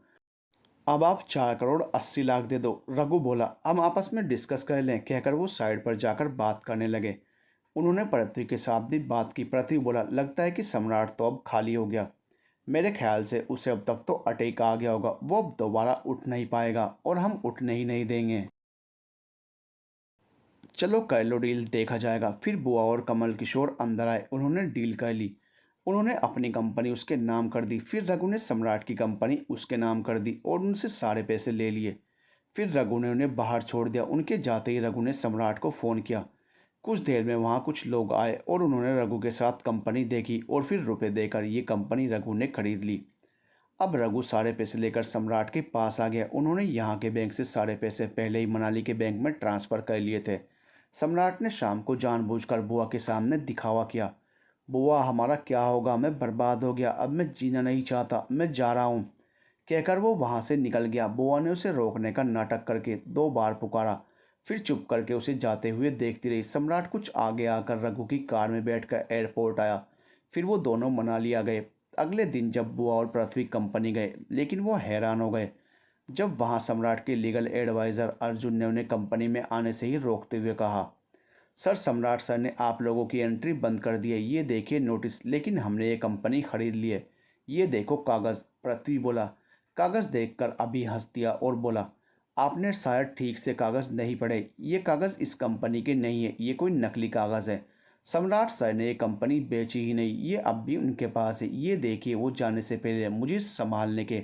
अब आप 4 करोड़ 80 लाख दे दो। रघु बोला। हम आपस में डिस्कस कर लें, कहकर वो साइड पर जाकर बात करने लगे। उन्होंने पृथ्वी के साथ भी बात की। पृथ्वी बोला, लगता है कि सम्राट तो अब खाली हो गया। मेरे ख्याल से उसे अब तक तो अटैक आ गया होगा। वो अब दोबारा उठ नहीं पाएगा और हम उठने ही नहीं देंगे। चलो कर लो डील, देखा जाएगा। फिर बुआ और कमल किशोर अंदर आए। उन्होंने डील कर ली। उन्होंने अपनी कंपनी उसके नाम कर दी। फिर रघु ने सम्राट की कंपनी उसके नाम कर दी और उनसे सारे पैसे ले लिए। फिर रघु ने उन्हें बाहर छोड़ दिया। उनके जाते ही रघु ने सम्राट को फ़ोन किया। कुछ देर में वहाँ कुछ लोग आए और उन्होंने रघु के साथ कंपनी देखी और फिर रुपए देकर ये कंपनी रघु ने खरीद ली। अब रघु सारे पैसे लेकर सम्राट के पास आ गया। उन्होंने यहाँ के बैंक से सारे पैसे पहले ही मनाली के बैंक में ट्रांसफ़र कर लिए थे। सम्राट ने शाम को जानबूझकर बुआ के सामने दिखावा किया। बुआ, हमारा क्या होगा? मैं बर्बाद हो गया, अब मैं जीना नहीं चाहता, मैं जा रहा हूँ। कहकर वो वहाँ से निकल गया। बुआ ने उसे रोकने का नाटक करके 2 बार पुकारा, फिर चुप करके उसे जाते हुए देखती रही। सम्राट कुछ आगे आकर रघु की कार में बैठकर एयरपोर्ट आया। फिर वो दोनों मनाली आ गए। अगले दिन जब बुआ और पृथ्वी कंपनी गए, लेकिन वो हैरान हो गए जब वहाँ सम्राट के लीगल एडवाइज़र अर्जुन ने उन्हें कंपनी में आने से ही रोकते हुए कहा, सर, सम्राट सर ने आप लोगों की एंट्री बंद कर दी है। ये देखिए नोटिस, लेकिन हमने ये कंपनी खरीद ली है। ये देखो कागज़। पृथ्वी बोला। कागज़ देखकर अभी हंस दिया और बोला, आपने शायद ठीक से कागज़ नहीं पढ़े। ये कागज़ इस कंपनी के नहीं है, ये कोई नकली कागज़ है। सम्राट सर ने ये कंपनी बेची ही नहीं, ये अब भी उनके पास है। ये देखिए, वो जाने से पहले मुझे संभालने के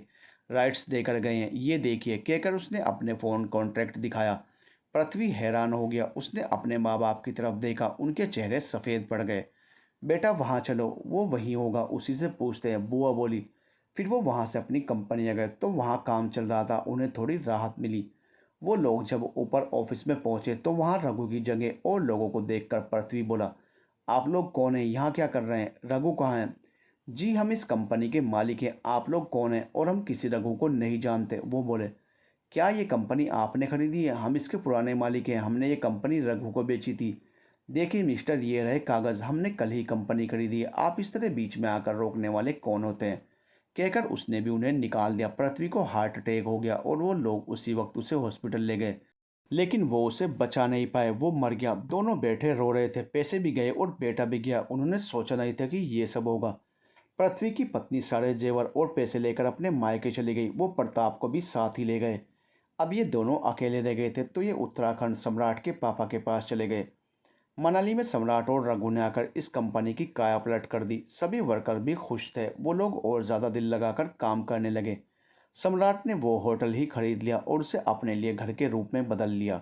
राइट्स देकर गए हैं। ये देखिए, कहकर उसने अपने फ़ोन कॉन्ट्रैक्ट दिखाया। पृथ्वी हैरान हो गया। उसने अपने माँ बाप की तरफ देखा, उनके चेहरे सफ़ेद पड़ गए। बेटा वहाँ चलो, वो वहीं होगा, उसी से पूछते हैं, बुआ बोली। फिर वो वहाँ से अपनी कंपनी आ गए तो वहाँ काम चल रहा था, उन्हें थोड़ी राहत मिली। वो लोग जब ऊपर ऑफिस में पहुँचे तो वहाँ रघु की जगह और लोगों को देखकर पृथ्वी बोला, आप लोग कौन हैं, यहाँ क्या कर रहे हैं, रघु कहाँ हैं? जी, हम इस कंपनी के मालिक हैं। आप लोग कौन हैं? और हम किसी रघु को नहीं जानते। वो बोले, क्या ये कंपनी आपने खरीदी है? हम इसके पुराने मालिक हैं, हमने ये कंपनी रघु को बेची थी। देखिए मिस्टर, ये रहे कागज़, हमने कल ही कंपनी खरीदी है। आप इस तरह बीच में आकर रोकने वाले कौन होते हैं? कहकर उसने भी उन्हें निकाल दिया। पृथ्वी को हार्ट अटैक हो गया और वो लोग उसी वक्त उसे हॉस्पिटल ले गए, लेकिन वो उसे बचा नहीं पाए, वो मर गया। दोनों बेटे रो रहे थे, पैसे भी गए और बेटा भी गया। उन्होंने सोचा नहीं था कि ये सब होगा। पृथ्वी की पत्नी सारे जेवर और पैसे लेकर अपने मायके चली गई। वो प्रताप को भी साथ ही ले गए। अब ये दोनों अकेले रह गए थे तो ये उत्तराखंड सम्राट के पापा के पास चले गए। मनाली में सम्राट और रघु ने आकर इस कंपनी की काया पलट कर दी। सभी वर्कर भी खुश थे। वो लोग और ज़्यादा दिल लगाकर काम करने लगे। सम्राट ने वो होटल ही खरीद लिया और उसे अपने लिए घर के रूप में बदल लिया।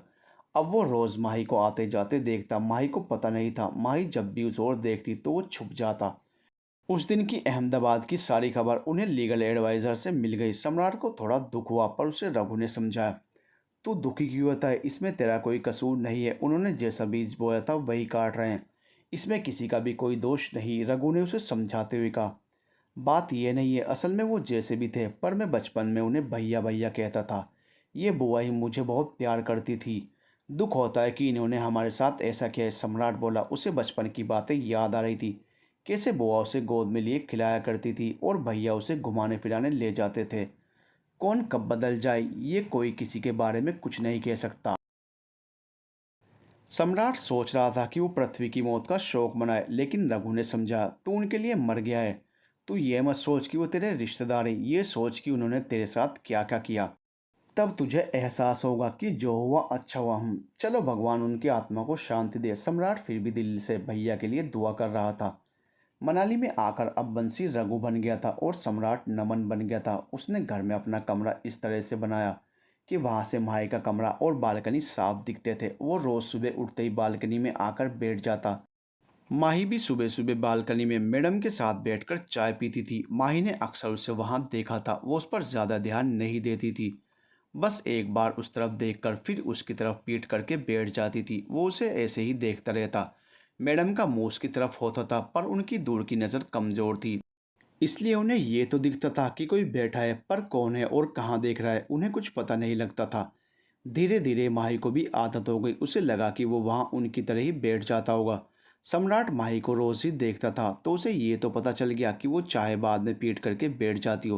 अब वो रोज़ माही को आते जाते देखता। माही को पता नहीं था, माही जब भी उसे और देखती तो वो छुप जाता। उस दिन की अहमदाबाद की सारी खबर उन्हें लीगल एडवाइज़र से मिल गई। सम्राट को थोड़ा दुख हुआ, पर उसे रघु ने समझाया, तू दुखी क्यों होता है, इसमें तेरा कोई कसूर नहीं है। उन्होंने जैसा बीज बोया था वही काट रहे हैं, इसमें किसी का भी कोई दोष नहीं। रघु ने उसे समझाते हुए कहा, बात यह नहीं है, असल में वो जैसे भी थे, पर मैं बचपन में उन्हें भैया भैया कहता था। ये बुआ ही मुझे बहुत प्यार करती थी। दुख होता है कि इन्होंने हमारे साथ ऐसा किया है। सम्राट बोला। उसे बचपन की बातें याद आ रही थी, कैसे बुआ उसे गोद में लिए खिलाया करती थी और भैया उसे घुमाने फिराने ले जाते थे। कौन कब बदल जाए, ये कोई किसी के बारे में कुछ नहीं कह सकता। सम्राट सोच रहा था कि वो पृथ्वी की मौत का शोक मनाए, लेकिन रघु ने समझा, तू उनके लिए मर गया है। तू ये मत सोच कि वो तेरे रिश्तेदार हैं, ये सोच कि उन्होंने तेरे साथ क्या क्या किया। तब तुझे एहसास होगा कि जो हुआ अच्छा हुआ। हम चलो, भगवान उनकी आत्मा को शांति दे। सम्राट फिर भी दिल से भैया के लिए दुआ कर रहा था। मनाली में आकर अब बंसी रघु बन गया था और सम्राट नमन बन गया था। उसने घर में अपना कमरा इस तरह से बनाया कि वहाँ से माही का कमरा और बालकनी साफ दिखते थे। वो रोज़ सुबह उठते ही बालकनी में आकर बैठ जाता। माही भी सुबह सुबह बालकनी में मैडम के साथ बैठकर चाय पीती थी। माही ने अक्सर उसे वहाँ देखा था। वो उस पर ज़्यादा ध्यान नहीं देती थी, बस एक बार उस तरफ देखकर फिर उसकी तरफ पीट करके बैठ जाती थी। वो उसे ऐसे ही देखता रहता। मैडम का मुंह उसकी तरफ होता था, पर उनकी दूर की नज़र कमज़ोर थी, इसलिए उन्हें ये तो दिखता था कि कोई बैठा है, पर कौन है और कहाँ देख रहा है उन्हें कुछ पता नहीं लगता था। धीरे धीरे माही को भी आदत हो गई। उसे लगा कि वो वहाँ उनकी तरह ही बैठ जाता होगा। सम्राट माही को रोज़ ही देखता था तो उसे ये तो पता चल गया कि वो चाहे बाद में पीट करके बैठ जाती हो,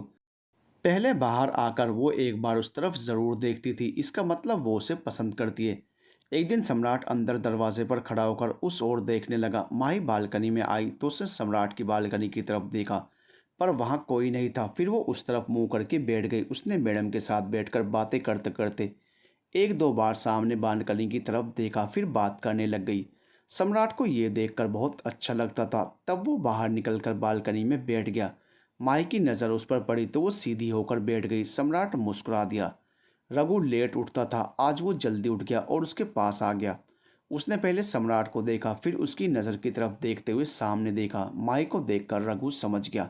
पहले बाहर आकर वो एक बार उस तरफ ज़रूर देखती थी। इसका मतलब वो उसे पसंद करती है। एक दिन सम्राट अंदर दरवाजे पर खड़ा होकर उस ओर देखने लगा। माही बालकनी में आई तो उसने सम्राट की बालकनी की तरफ देखा, पर वहाँ कोई नहीं था। फिर वो उस तरफ मुंह करके बैठ गई। उसने मैडम के साथ बैठकर बातें करते करते एक दो बार सामने बालकनी की तरफ देखा, फिर बात करने लग गई। सम्राट को ये देखकर बहुत अच्छा लगता था। तब वो बाहर निकलकर बालकनी में बैठ गया। माई की नज़र उस पर पड़ी तो वो सीधी होकर बैठ गई। सम्राट मुस्कुरा दिया। रघु लेट उठता था, आज वो जल्दी उठ गया और उसके पास आ गया। उसने पहले सम्राट को देखा, फिर उसकी नज़र की तरफ देखते हुए सामने देखा। माई को देखकर रघु समझ गया।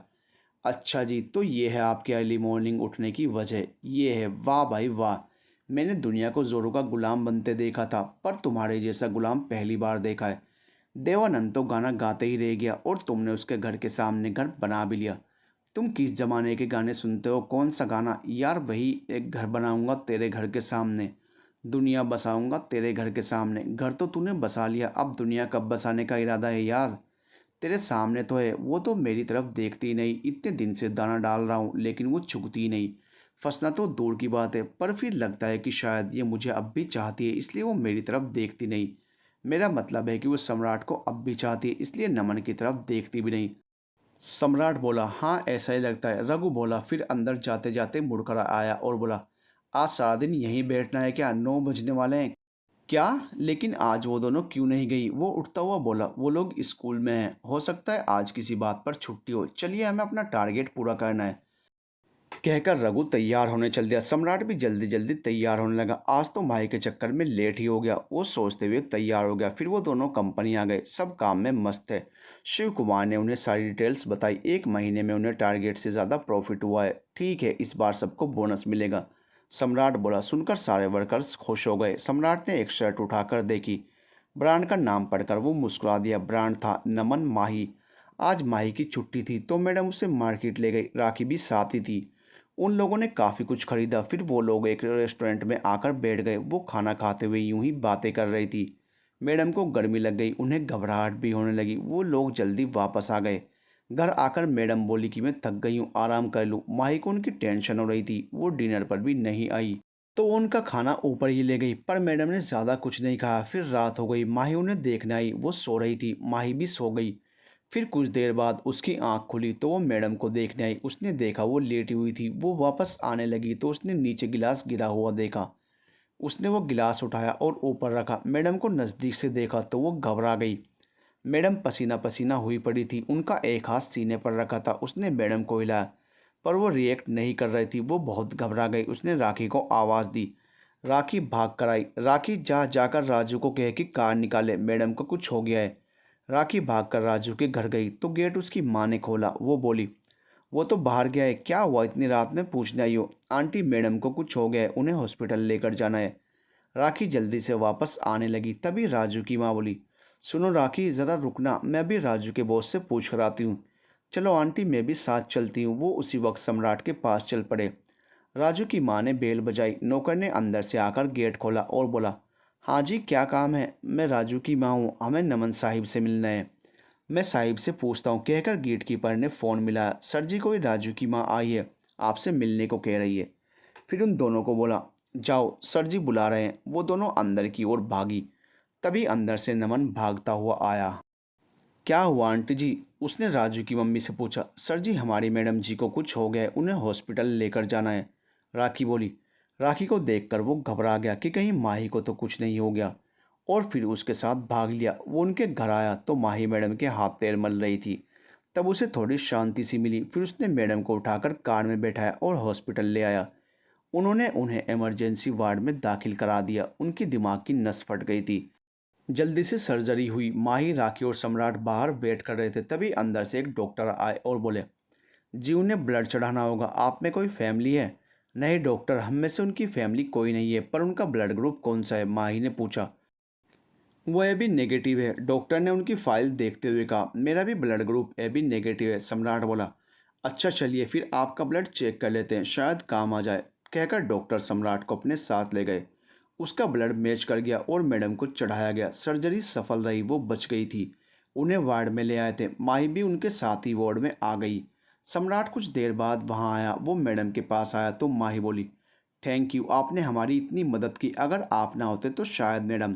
अच्छा जी, तो ये है आपके अर्ली मॉर्निंग उठने की वजह। ये है, वाह भाई वाह। मैंने दुनिया को जोरों का गुलाम बनते देखा था, पर तुम्हारे जैसा गुलाम पहली बार देखा है। देवानंद तो गाना गाते ही रह गया और तुमने उसके घर के सामने घर बना भी लिया। तुम किस ज़माने के गाने सुनते हो? कौन सा गाना? यार वही, एक घर बनाऊंगा तेरे घर के सामने, दुनिया बसाऊंगा तेरे घर के सामने। घर तो तूने बसा लिया, अब दुनिया कब बसाने का इरादा है यार? तेरे सामने तो है, वो तो मेरी तरफ देखती ही नहीं। इतने दिन से दाना डाल रहा हूँ लेकिन वो चुगती ही नहीं। फंसना तो दूर की बात है, पर फिर लगता है कि शायद ये मुझे अब भी चाहती है, इसलिए वो मेरी तरफ देखती नहीं। मेरा मतलब है कि वो सम्राट को अब भी चाहती है, इसलिए नमन की तरफ देखती भी नहीं। सम्राट बोला, हाँ ऐसा ही लगता है। रघु बोला, फिर अंदर जाते जाते मुड़कर आया और बोला, आज सारा दिन यहीं बैठना है क्या? 9 बजने वाले हैं। क्या? लेकिन आज वो दोनों क्यों नहीं गई? वो उठता हुआ बोला, वो लोग स्कूल में हैं, हो सकता है आज किसी बात पर छुट्टी हो। चलिए हमें अपना टारगेट पूरा करना है। कहकर रघु तैयार होने चल दिया। सम्राट भी जल्दी जल्दी तैयार होने लगा। आज तो माही के चक्कर में लेट ही हो गया, वो सोचते हुए तैयार हो गया। फिर वो दोनों कंपनी आ गए, सब काम में मस्त है। शिव कुमार ने उन्हें सारी डिटेल्स बताई। 1 महीने में उन्हें टारगेट से ज़्यादा प्रॉफिट हुआ है। ठीक है, इस बार सबको बोनस मिलेगा। सम्राट बोला। सुनकर सारे वर्कर्स खुश हो गए। सम्राट ने एक शर्ट उठाकर देखी। ब्रांड का नाम पढ़कर वो मुस्कुरा दिया। ब्रांड था नमन माही। आज माही की छुट्टी थी तो मैडम उसे मार्केट ले गई। राखी भी साथ ही थी। उन लोगों ने काफ़ी कुछ खरीदा। फिर वो लोग एक रेस्टोरेंट में आकर बैठ गए। वो खाना खाते हुए यूं ही बातें कर रही थी। मैडम को गर्मी लग गई, उन्हें घबराहट भी होने लगी। वो लोग जल्दी वापस आ गए। घर आकर मैडम बोली कि मैं थक गई हूँ, आराम कर लूँ। माही को उनकी टेंशन हो रही थी, वो डिनर पर भी नहीं आई तो वो उनका खाना ऊपर ही ले गई। पर मैडम ने ज़्यादा कुछ नहीं कहा। फिर रात हो गई। माही उन्हें देखने आई। वो सो रही थी, माही भी सो गई। फिर कुछ देर बाद उसकी आंख खुली तो वो मैडम को देखने आई। उसने देखा वो लेटी हुई थी। वो वापस आने लगी तो उसने नीचे गिलास गिरा हुआ देखा। उसने वो गिलास उठाया और ऊपर रखा। मैडम को नज़दीक से देखा तो वो घबरा गई। मैडम पसीना पसीना हुई पड़ी थी। उनका एक हाथ सीने पर रखा था। उसने मैडम को हिलाया पर वो रिएक्ट नहीं कर रही थी। वो बहुत घबरा गई। उसने राखी को आवाज़ दी। राखी भाग कर आई। राखी जा जाकर राजू को कहे कि कार निकाले, मैडम को कुछ हो गया है। राखी भागकर राजू के घर गई तो गेट उसकी माँ ने खोला। वो बोली, वो तो बाहर गया है। क्या हुआ? इतनी रात में पूछने आई हो? आंटी, मैडम को कुछ हो गया है, उन्हें हॉस्पिटल लेकर जाना है। राखी जल्दी से वापस आने लगी। तभी राजू की माँ बोली, सुनो राखी, ज़रा रुकना, मैं भी राजू के बॉस से पूछ कर आती हूँ। चलो आंटी, मैं भी साथ चलती हूँ। वो उसी वक्त सम्राट के पास चल पड़े। राजू की माँ ने बेल बजाई। नौकर ने अंदर से आकर गेट खोला और बोला, हाँ जी, क्या काम है? मैं राजू की माँ हूँ, हमें नमन साहिब से मिलना है। मैं साहिब से पूछता हूँ, कहकर गेट कीपर ने फ़ोन मिलाया। सर जी, कोई राजू की माँ आई है, आपसे मिलने को कह रही है। फिर उन दोनों को बोला, जाओ सर जी बुला रहे हैं। वो दोनों अंदर की ओर भागी। तभी अंदर से नमन भागता हुआ आया। क्या हुआ आंटी जी? उसने राजू की मम्मी से पूछा। सर जी, हमारी मैडम जी को कुछ हो गया है, उन्हें हॉस्पिटल लेकर जाना है। राखी बोली। राखी को देखकर वो घबरा गया कि कहीं माही को तो कुछ नहीं हो गया, और फिर उसके साथ भाग लिया। वो उनके घर आया तो माही मैडम के हाथ पैर मल रही थी। तब उसे थोड़ी शांति सी मिली। फिर उसने मैडम को उठाकर कार में बैठाया और हॉस्पिटल ले आया। उन्होंने उन्हें इमरजेंसी वार्ड में दाखिल करा दिया। उनकी दिमाग की नस फट गई थी। जल्दी से सर्जरी हुई। माही, राखी और सम्राट बाहर वेट कर रहे थे। तभी अंदर से एक डॉक्टर आए और बोले, जी उन्हें ब्लड चढ़ाना होगा। आप में कोई फैमिली है? नहीं डॉक्टर, हम में से उनकी फैमिली कोई नहीं है। पर उनका ब्लड ग्रुप कौन सा है? माही ने पूछा। वो ए बी नेगेटिव है। डॉक्टर ने उनकी फाइल देखते हुए कहा। मेरा भी blood group A B negative है। सम्राट बोला। अच्छा चलिए, फिर आपका ब्लड चेक कर लेते हैं, शायद काम आ जाए। कहकर डॉक्टर सम्राट को अपने साथ ले गए। उसका ब्लड मैच कर गया और मैडम को चढ़ाया गया। सर्जरी सफल रही, वो बच गई थी। उन्हें वार्ड में ले आए थे। माही भी उनके साथ ही वार्ड में आ गई। सम्राट कुछ देर बाद वहाँ आया। वो मैडम के पास आया तो माही बोली, थैंक यू, आपने हमारी इतनी मदद की। अगर आप ना होते तो शायद मैडम।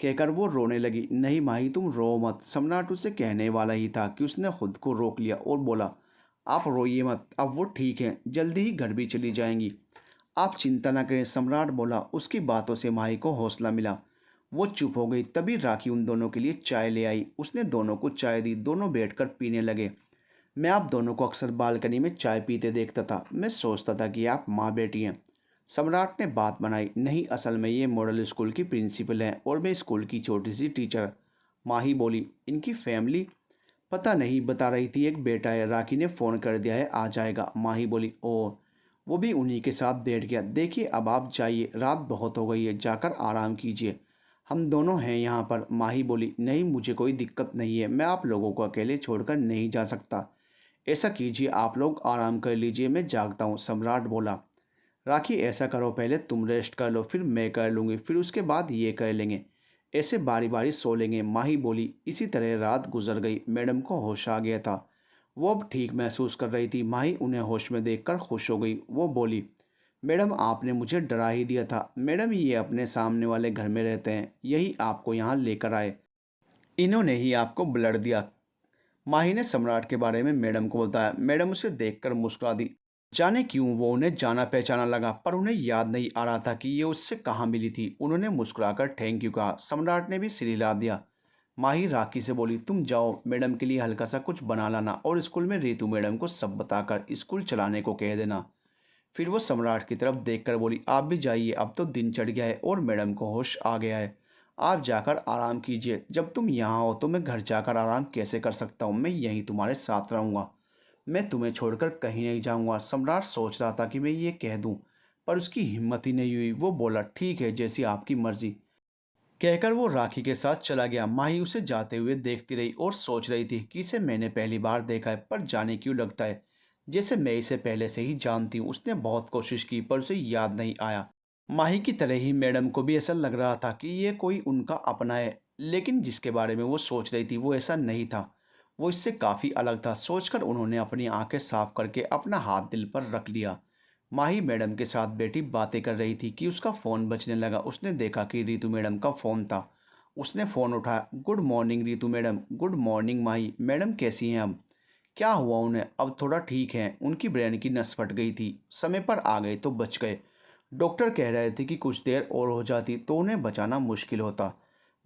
कहकर वो रोने लगी। नहीं माही, तुम रो मत। सम्राट उसे कहने वाला ही था कि उसने खुद को रोक लिया और बोला, आप रोइए मत, अब वो ठीक है, जल्दी ही घर भी चली जाएंगी। आप चिंता न करें। सम्राट बोला। उसकी बातों से माही को हौसला मिला। वो चुप हो गई। तभी राखी उन दोनों के लिए चाय ले आई। उसने दोनों को चाय दी। दोनों बैठकर पीने लगे। मैं आप दोनों को अक्सर बालकनी में चाय पीते देखता था। मैं सोचता था कि आप माँ बेटी हैं। सम्राट ने बात बनाई। नहीं, असल में ये मॉडल स्कूल की प्रिंसिपल हैं और मैं स्कूल की छोटी सी टीचर। माही बोली। इनकी फैमिली? पता नहीं, बता रही थी एक बेटा है, राखी ने फ़ोन कर दिया है, आ जाएगा। माही बोली। ओह, वो भी उन्हीं के साथ बैठ गया। देखिए अब आप जाइए, रात बहुत हो गई है, जाकर आराम कीजिए, हम दोनों हैं यहाँ पर। माही बोली। नहीं, मुझे कोई दिक्कत नहीं है, मैं आप लोगों को अकेले छोड़कर नहीं जा सकता। ऐसा कीजिए, आप लोग आराम कर लीजिए, मैं जागता हूँ, सम्राट बोला। राखी, ऐसा करो, पहले तुम रेस्ट कर लो, फिर मैं कर लूँगी, फिर उसके बाद ये कर लेंगे। ऐसे बारी बारी सो लेंगे, माही बोली। इसी तरह रात गुजर गई। मैडम को होश आ गया था। वो अब ठीक महसूस कर रही थी। माही उन्हें होश में देखकर खुश हो गई। वो बोली, मैडम आपने मुझे डरा ही दिया था। मैडम ये अपने सामने वाले घर में रहते हैं, यही आपको यहाँ लेकर आए, इन्होंने ही आपको ब्लड दिया। माही ने सम्राट के बारे में मैडम को बताया। मैडम उसे देखकर मुस्कुरा दी। जाने क्यों वो उन्हें जाना पहचाना लगा, पर उन्हें याद नहीं आ रहा था कि ये उससे कहाँ मिली थी। उन्होंने मुस्कुराकर थैंक यू कहा। सम्राट ने भी सिर हिला दिया। माही राखी से बोली, तुम जाओ, मैडम के लिए हल्का सा कुछ बना लाना और स्कूल में रीतू मैडम को सब बताकर स्कूल चलाने को कह देना। फिर वो सम्राट की तरफ देखकर बोली, आप भी जाइए, अब तो दिन चढ़ गया है और मैडम को होश आ गया है। आप जाकर आराम कीजिए। जब तुम यहाँ हो तो मैं घर जाकर आराम कैसे कर सकता हूँ? मैं यहीं तुम्हारे साथ रहूँगा, मैं तुम्हें छोड़कर कहीं नहीं जाऊँगा। सम्राट सोच रहा था कि मैं ये कह दूँ, पर उसकी हिम्मत ही नहीं हुई। वो बोला, ठीक है, जैसी आपकी मर्जी, कहकर वो राखी के साथ चला गया। माही उसे जाते हुए देखती रही और सोच रही थी कि इसे मैंने पहली बार देखा है, पर जाने क्यों लगता है जैसे मैं इसे पहले से ही जानती हूँ। उसने बहुत कोशिश की पर उसे याद नहीं आया। माही की तरह ही मैडम को भी ऐसा लग रहा था कि ये कोई उनका अपना है, लेकिन जिसके बारे में वो सोच रही थी वो ऐसा नहीं था। वो इससे काफ़ी अलग था। सोचकर उन्होंने अपनी आंखें साफ करके अपना हाथ दिल पर रख लिया। माही मैडम के साथ बैठी बातें कर रही थी कि उसका फ़ोन बजने लगा। उसने देखा कि रीतू मैडम का फ़ोन था। उसने फ़ोन उठाया। Good morning Ritu madam. Good morning Mahi. Madam कैसी हैं अब? क्या हुआ उन्हें? अब थोड़ा ठीक है, उनकी ब्रेन की नस फट गई थी। समय पर आ गए तो बच गए। डॉक्टर कह रहे थे कि कुछ देर और हो जाती तो उन्हें बचाना मुश्किल होता।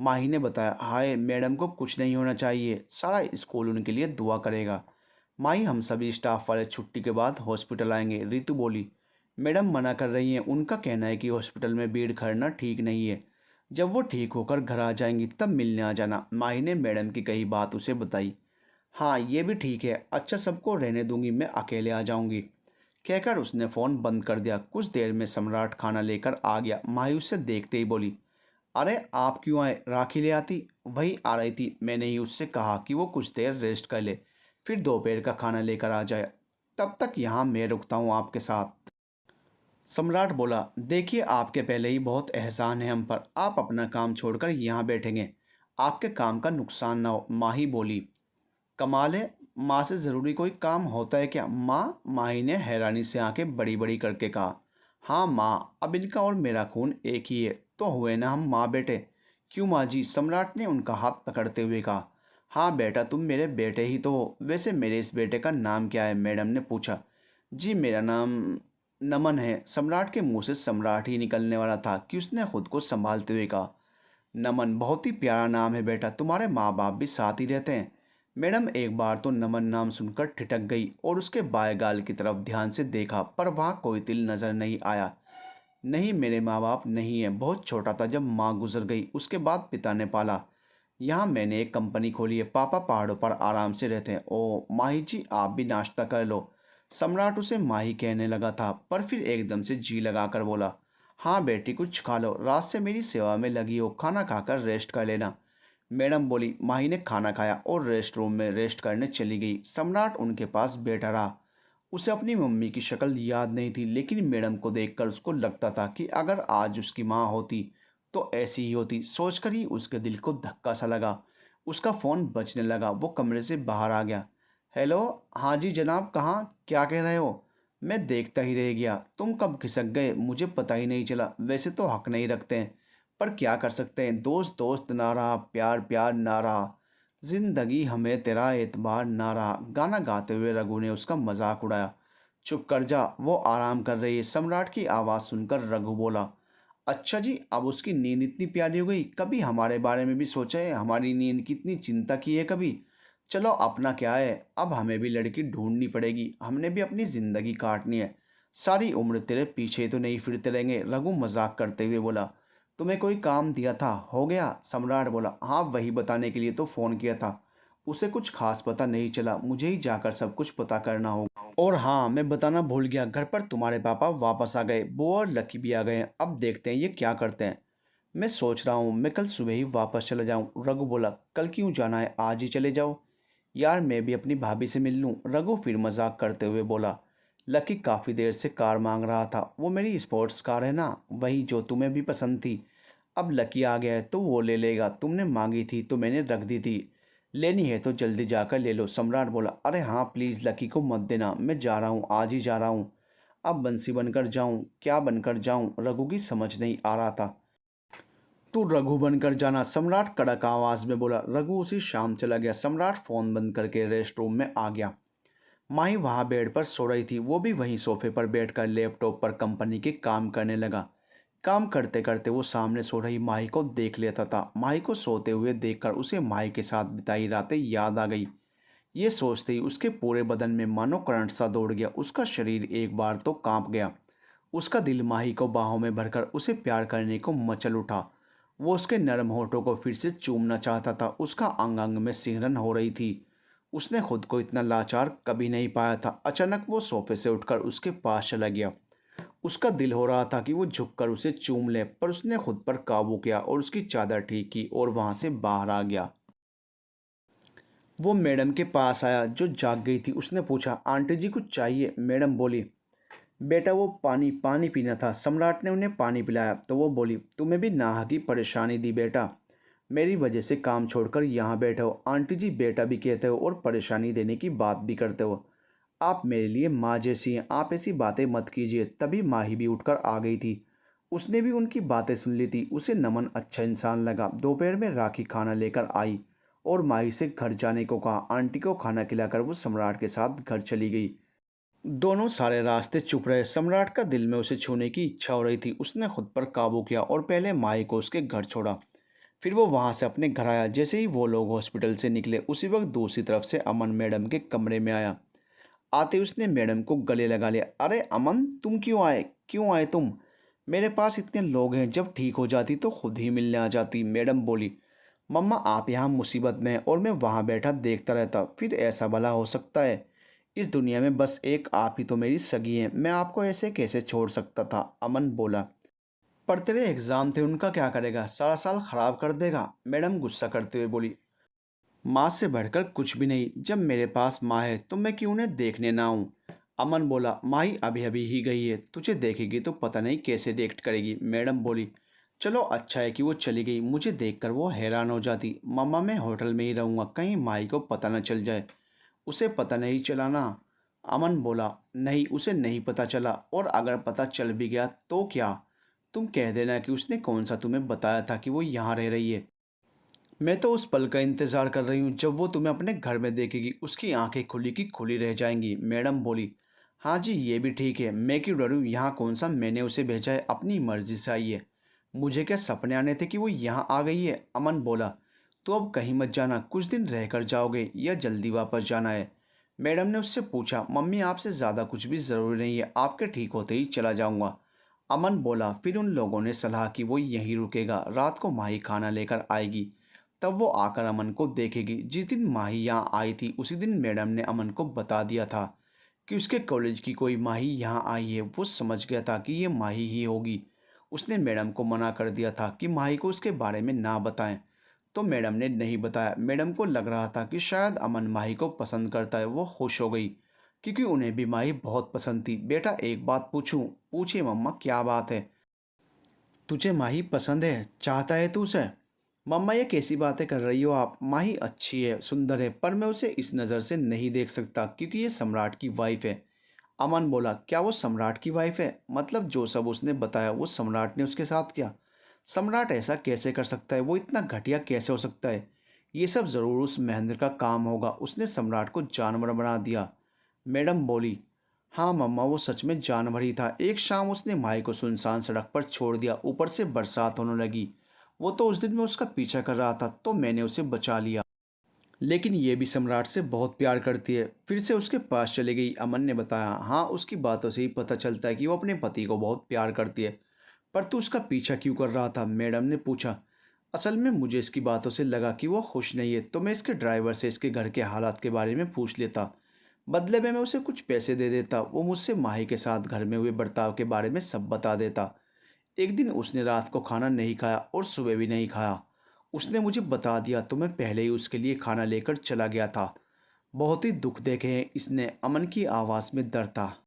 माही ने बताया। हाय, मैडम को कुछ नहीं होना चाहिए, सारा स्कूल उनके लिए दुआ करेगा। माही, हम सभी स्टाफ वाले छुट्टी के बाद हॉस्पिटल आएंगे, रीतू बोली। मैडम मना कर रही हैं, उनका कहना है कि हॉस्पिटल में भीड़ खड़ना ठीक नहीं है। जब वो ठीक होकर घर आ जाएंगी तब मिलने आ जाना। माही ने मैडम की कही बात उसे बताई। हाँ, ये भी ठीक है। अच्छा, सबको रहने दूंगी, मैं अकेले आ जाऊंगी, कहकर उसने फ़ोन बंद कर दिया। कुछ देर में सम्राट खाना लेकर आ गया। माही उसे देखते ही बोली, अरे आप क्यों आए? राखी ले आती, वही आ रही थी। मैंने ही उससे कहा कि वो कुछ देर रेस्ट कर ले, फिर दोपहर का खाना लेकर आ जाए। तब तक यहाँ मैं रुकता हूँ आपके साथ। सम्राट बोला, देखिए, आपके पहले ही बहुत एहसान है हम पर, आप अपना काम छोड़कर यहाँ बैठेंगे, आपके काम का नुकसान ना हो। माही बोली, कमाल है, माँ से ज़रूरी कोई काम होता है क्या? माँ, माही ने हैरानी से आंखें बड़ी बड़ी करके कहा। हाँ माँ, अब इनका और मेरा खून एक ही है, तो हुए ना हम माँ बेटे। क्यों माँ जी? सम्राट ने उनका हाथ पकड़ते हुए कहा। हाँ बेटा, तुम मेरे बेटे ही तो हो। वैसे मेरे इस बेटे का नाम क्या है? मैडम ने पूछा। जी मेरा नाम नमन है। सम्राट के मुंह से सम्राट ही निकलने वाला था कि उसने खुद को संभालते हुए कहा, नमन बहुत ही प्यारा नाम है बेटा, तुम्हारे माँ बाप भी साथ ही रहते हैं? मैडम एक बार तो नमन नाम सुनकर ठिठक गई और उसके बाएं गाल की तरफ ध्यान से देखा, पर वहाँ कोई तिल नजर नहीं आया। नहीं, मेरे माँ बाप नहीं है, बहुत छोटा था जब माँ गुजर गई, उसके बाद पिता ने पाला। यहाँ मैंने एक कंपनी खोली है, पापा पहाड़ों पर आराम से रहते हैं। ओ माही जी, आप भी नाश्ता कर लो। सम्राट उसे माही कहने लगा था, पर फिर एकदम से जी लगाकर बोला, हाँ बेटी, कुछ खा लो, रात से मेरी सेवा में लगी हो, खाना खाकर रेस्ट कर लेना। मैडम बोली। माही ने खाना खाया और रेस्ट रूम में रेस्ट करने चली गई। सम्राट उनके पास बैठा रहा। उसे अपनी मम्मी की शक्ल याद नहीं थी, लेकिन मैडम को देखकर उसको लगता था कि अगर आज उसकी माँ होती तो ऐसी ही होती। सोचकर ही उसके दिल को धक्का सा लगा। उसका फ़ोन बजने लगा। वो कमरे से बाहर आ गया। हेलो, हाँ जी जनाब, कहाँ, क्या कह रहे हो? मैं देखता ही रह गया, तुम कब खिसक गए मुझे पता ही नहीं चला। वैसे तो हक नहीं रखते हैं, पर क्या कर सकते हैं, दोस्त दोस्त ना रहा, प्यार प्यार ना रहा, जिंदगी हमें तेरा एतबार ना रहा। गाना गाते हुए रघु ने उसका मजाक उड़ाया। चुप कर जा, वो आराम कर रही है। सम्राट की आवाज़ सुनकर रघु बोला, अच्छा जी, अब उसकी नींद इतनी प्यारी हो गई? कभी हमारे बारे में भी सोचा है? हमारी नींद की इतनी चिंता की है कभी? चलो, अपना क्या है, अब हमें भी लड़की ढूंढनी पड़ेगी, हमने भी अपनी ज़िंदगी काटनी है। सारी उम्र तेरे पीछे तो नहीं फिरते रहेंगे, रघु मजाक करते हुए बोला। तुम्हें कोई काम दिया था, हो गया? सम्राट बोला। हाँ, वही बताने के लिए तो फ़ोन किया था। उसे कुछ खास पता नहीं चला, मुझे ही जाकर सब कुछ पता करना होगा। और हाँ, मैं बताना भूल गया, घर पर तुम्हारे पापा वापस आ गए, बुआ और लकी भी आ गए हैं। अब देखते हैं ये क्या करते हैं। मैं सोच रहा हूँ मैं कल सुबह ही वापस चला जाऊँ। रघु बोला। कल क्यों जाना है, आज ही चले जाओ। यार मैं भी अपनी भाभी से मिल लूँ, रघु फिर मजाक करते हुए बोला। लकी काफ़ी देर से कार मांग रहा था। वो मेरी स्पोर्ट्स कार है ना, वही जो तुम्हें भी पसंद थी। अब लकी आ गया है तो वो ले लेगा, तुमने मांगी थी तो मैंने रख दी थी। लेनी है तो जल्दी जाकर ले लो, सम्राट बोला। अरे हाँ प्लीज़ लकी को मत देना, मैं जा रहा हूँ, आज ही जा रहा हूँ। अब बंसी बनकर जाऊँ क्या बनकर जाऊँ, रघु की समझ नहीं आ रहा था। तू रघु बनकर जाना, सम्राट कड़क आवाज में बोला। रघु उसी शाम चला गया। सम्राट फोन बंद करके रेस्ट रूम में आ गया। माही वहाँ बेड पर सो रही थी। वो भी वहीं सोफे पर बैठकर लैपटॉप पर कंपनी के काम करने लगा। काम करते करते वो सामने सो रही माही को देख लेता था। माही को सोते हुए देखकर उसे माही के साथ बिताई रातें याद आ गई। ये सोचते ही उसके पूरे बदन में मानो करंट सा दौड़ गया। उसका शरीर एक बार तो कांप गया। उसका दिल माही को बाहों में भरकर उसे प्यार करने को मचल उठा। वो उसके नरम होठों को फिर से चूमना चाहता था। उसका अंग अंग में सिहरन हो रही थी। उसने खुद को इतना लाचार कभी नहीं पाया था। अचानक वो सोफे से उठकर उसके पास चला गया। उसका दिल हो रहा था कि वो झुककर उसे चूम ले, पर उसने खुद पर काबू किया और उसकी चादर ठीक की और वहां से बाहर आ गया। वो मैडम के पास आया जो जाग गई थी। उसने पूछा, आंटी जी कुछ चाहिए? मैडम बोली, बेटा वो पानी पानी पीना था। सम्राट ने उन्हें पानी पिलाया तो वो बोली, तुम्हें भी नाहक की परेशानी दी बेटा, मेरी वजह से काम छोड़कर यहाँ बैठे हो। आंटी जी बेटा भी कहते हो और परेशानी देने की बात भी करते हो। आप मेरे लिए माँ जैसी हैं, आप ऐसी बातें मत कीजिए। तभी माही भी उठकर आ गई थी। उसने भी उनकी बातें सुन ली थी। उसे नमन अच्छा इंसान लगा। दोपहर में राखी खाना लेकर आई और माही से घर जाने को कहा। आंटी को खाना खिलाकर वो सम्राट के साथ घर चली गई। दोनों सारे रास्ते चुप रहे। सम्राट का दिल में उसे छूने की इच्छा हो रही थी। उसने खुद पर काबू किया और पहले माही को उसके घर छोड़ा। फिर वो वहां से अपने घर आया। जैसे ही वो लोग हॉस्पिटल से निकले उसी वक्त दूसरी तरफ से अमन मैडम के कमरे में आया। आते उसने मैडम को गले लगा लिया। अरे अमन तुम क्यों आए तुम? मेरे पास इतने लोग हैं, जब ठीक हो जाती तो खुद ही मिलने आ जाती। मैडम बोली, मम्मा आप यहाँ मुसीबत में हैं और मैं वहाँ बैठा देखता रहता, फिर ऐसा भला हो सकता है? इस दुनिया में बस एक आप ही तो मेरी सगी हैं, मैं आपको ऐसे कैसे छोड़ सकता था? अमन बोला, पर तेरे एग्ज़ाम थे, उनका क्या करेगा? सारा साल खराब कर देगा। मैडम गुस्सा करते हुए बोली, माँ से बढ़कर कुछ भी नहीं। जब मेरे पास माँ है तो मैं क्यों उन्हें देखने ना आऊँ? अमन बोला, माँ ही अभी अभी ही गई है, तुझे देखेगी तो पता नहीं कैसे रिएक्ट करेगी। मैडम बोली, चलो अच्छा है कि वो चली गई, मुझे देखकर वो हैरान हो जाती। मम्मा मैं होटल में ही रहूँगा, कहीं माई को पता न चल जाए। उसे पता नहीं चला ना? अमन बोला, नहीं उसे नहीं पता चला, और अगर पता चल भी गया तो क्या? तुम कह देना कि उसने कौन सा तुम्हें बताया था कि वो यहाँ रह रही है। मैं तो उस पल का इंतज़ार कर रही हूँ जब वो तुम्हें अपने घर में देखेगी। उसकी आंखें खुली की खुली रह जाएंगी। मैडम बोली, हाँ जी ये भी ठीक है, मैं क्यों डरूँ? यहाँ कौन सा मैंने उसे भेजा है, अपनी मर्जी से आई है। मुझे क्या सपने आने थे कि वो यहाँ आ गई है? अमन बोला, तो अब कहीं मत जाना, कुछ दिन रह कर जाओगे या जल्दी वापस जाना है? मैडम ने उससे पूछा, मम्मी आपसे ज़्यादा कुछ भी ज़रूरी नहीं है, आपके ठीक होते ही चला जाऊँगा। अमन बोला। फिर उन लोगों ने सलाह की वो यहीं रुकेगा, रात को माही खाना लेकर आएगी, तब वो आकर अमन को देखेगी। जिस दिन माही यहाँ आई थी उसी दिन मैडम ने अमन को बता दिया था कि उसके कॉलेज की कोई माही यहाँ आई है। वो समझ गया था कि ये माही ही होगी। उसने मैडम को मना कर दिया था कि माही को उसके बारे में ना बताएं, तो मैडम ने नहीं बताया। मैडम को लग रहा था कि शायद अमन माही को पसंद करता है। वो खुश हो गई क्योंकि उन्हें भी माही बहुत पसंद थी। बेटा एक बात पूछूं? पूछिए मम्मा, क्या बात है? तुझे माही पसंद है, चाहता है तू उसे? मम्मा ये कैसी बातें कर रही हो आप? माही अच्छी है, सुंदर है, पर मैं उसे इस नज़र से नहीं देख सकता क्योंकि ये सम्राट की वाइफ है। अमन बोला, क्या वो सम्राट की वाइफ है? मतलब जो सब उसने बताया वो सम्राट ने उसके साथ किया? सम्राट ऐसा कैसे कर सकता है? वो इतना घटिया कैसे हो सकता है? ये सब ज़रूर उस महेंद्र का काम होगा, उसने सम्राट को जानवर बना दिया। मैडम बोली, हाँ मम्मा वो सच में जानवर ही था। एक शाम उसने माही को सुनसान सड़क पर छोड़ दिया, ऊपर से बरसात होने लगी। वो तो उस दिन मैं उसका पीछा कर रहा था तो मैंने उसे बचा लिया, लेकिन ये भी सम्राट से बहुत प्यार करती है, फिर से उसके पास चली गई। अमन ने बताया, हाँ उसकी बातों से ही पता चलता है कि वो अपने पति को बहुत प्यार करती है। पर तू उसका पीछा क्यों कर रहा था? मैडम ने पूछा। असल में मुझे इसकी बातों से लगा कि वो खुश नहीं है, तो मैं इसके ड्राइवर से इसके घर के हालात के बारे में पूछ लेता। बदले में मैं उसे कुछ पैसे दे देता। वो मुझसे माही के साथ घर में हुए बर्ताव के बारे में सब बता देता। एक दिन उसने रात को खाना नहीं खाया और सुबह भी नहीं खाया। उसने मुझे बता दिया तो मैं पहले ही उसके लिए खाना लेकर चला गया था। बहुत ही दुख देखे हैं इसने, अमन की आवाज़ में डर था।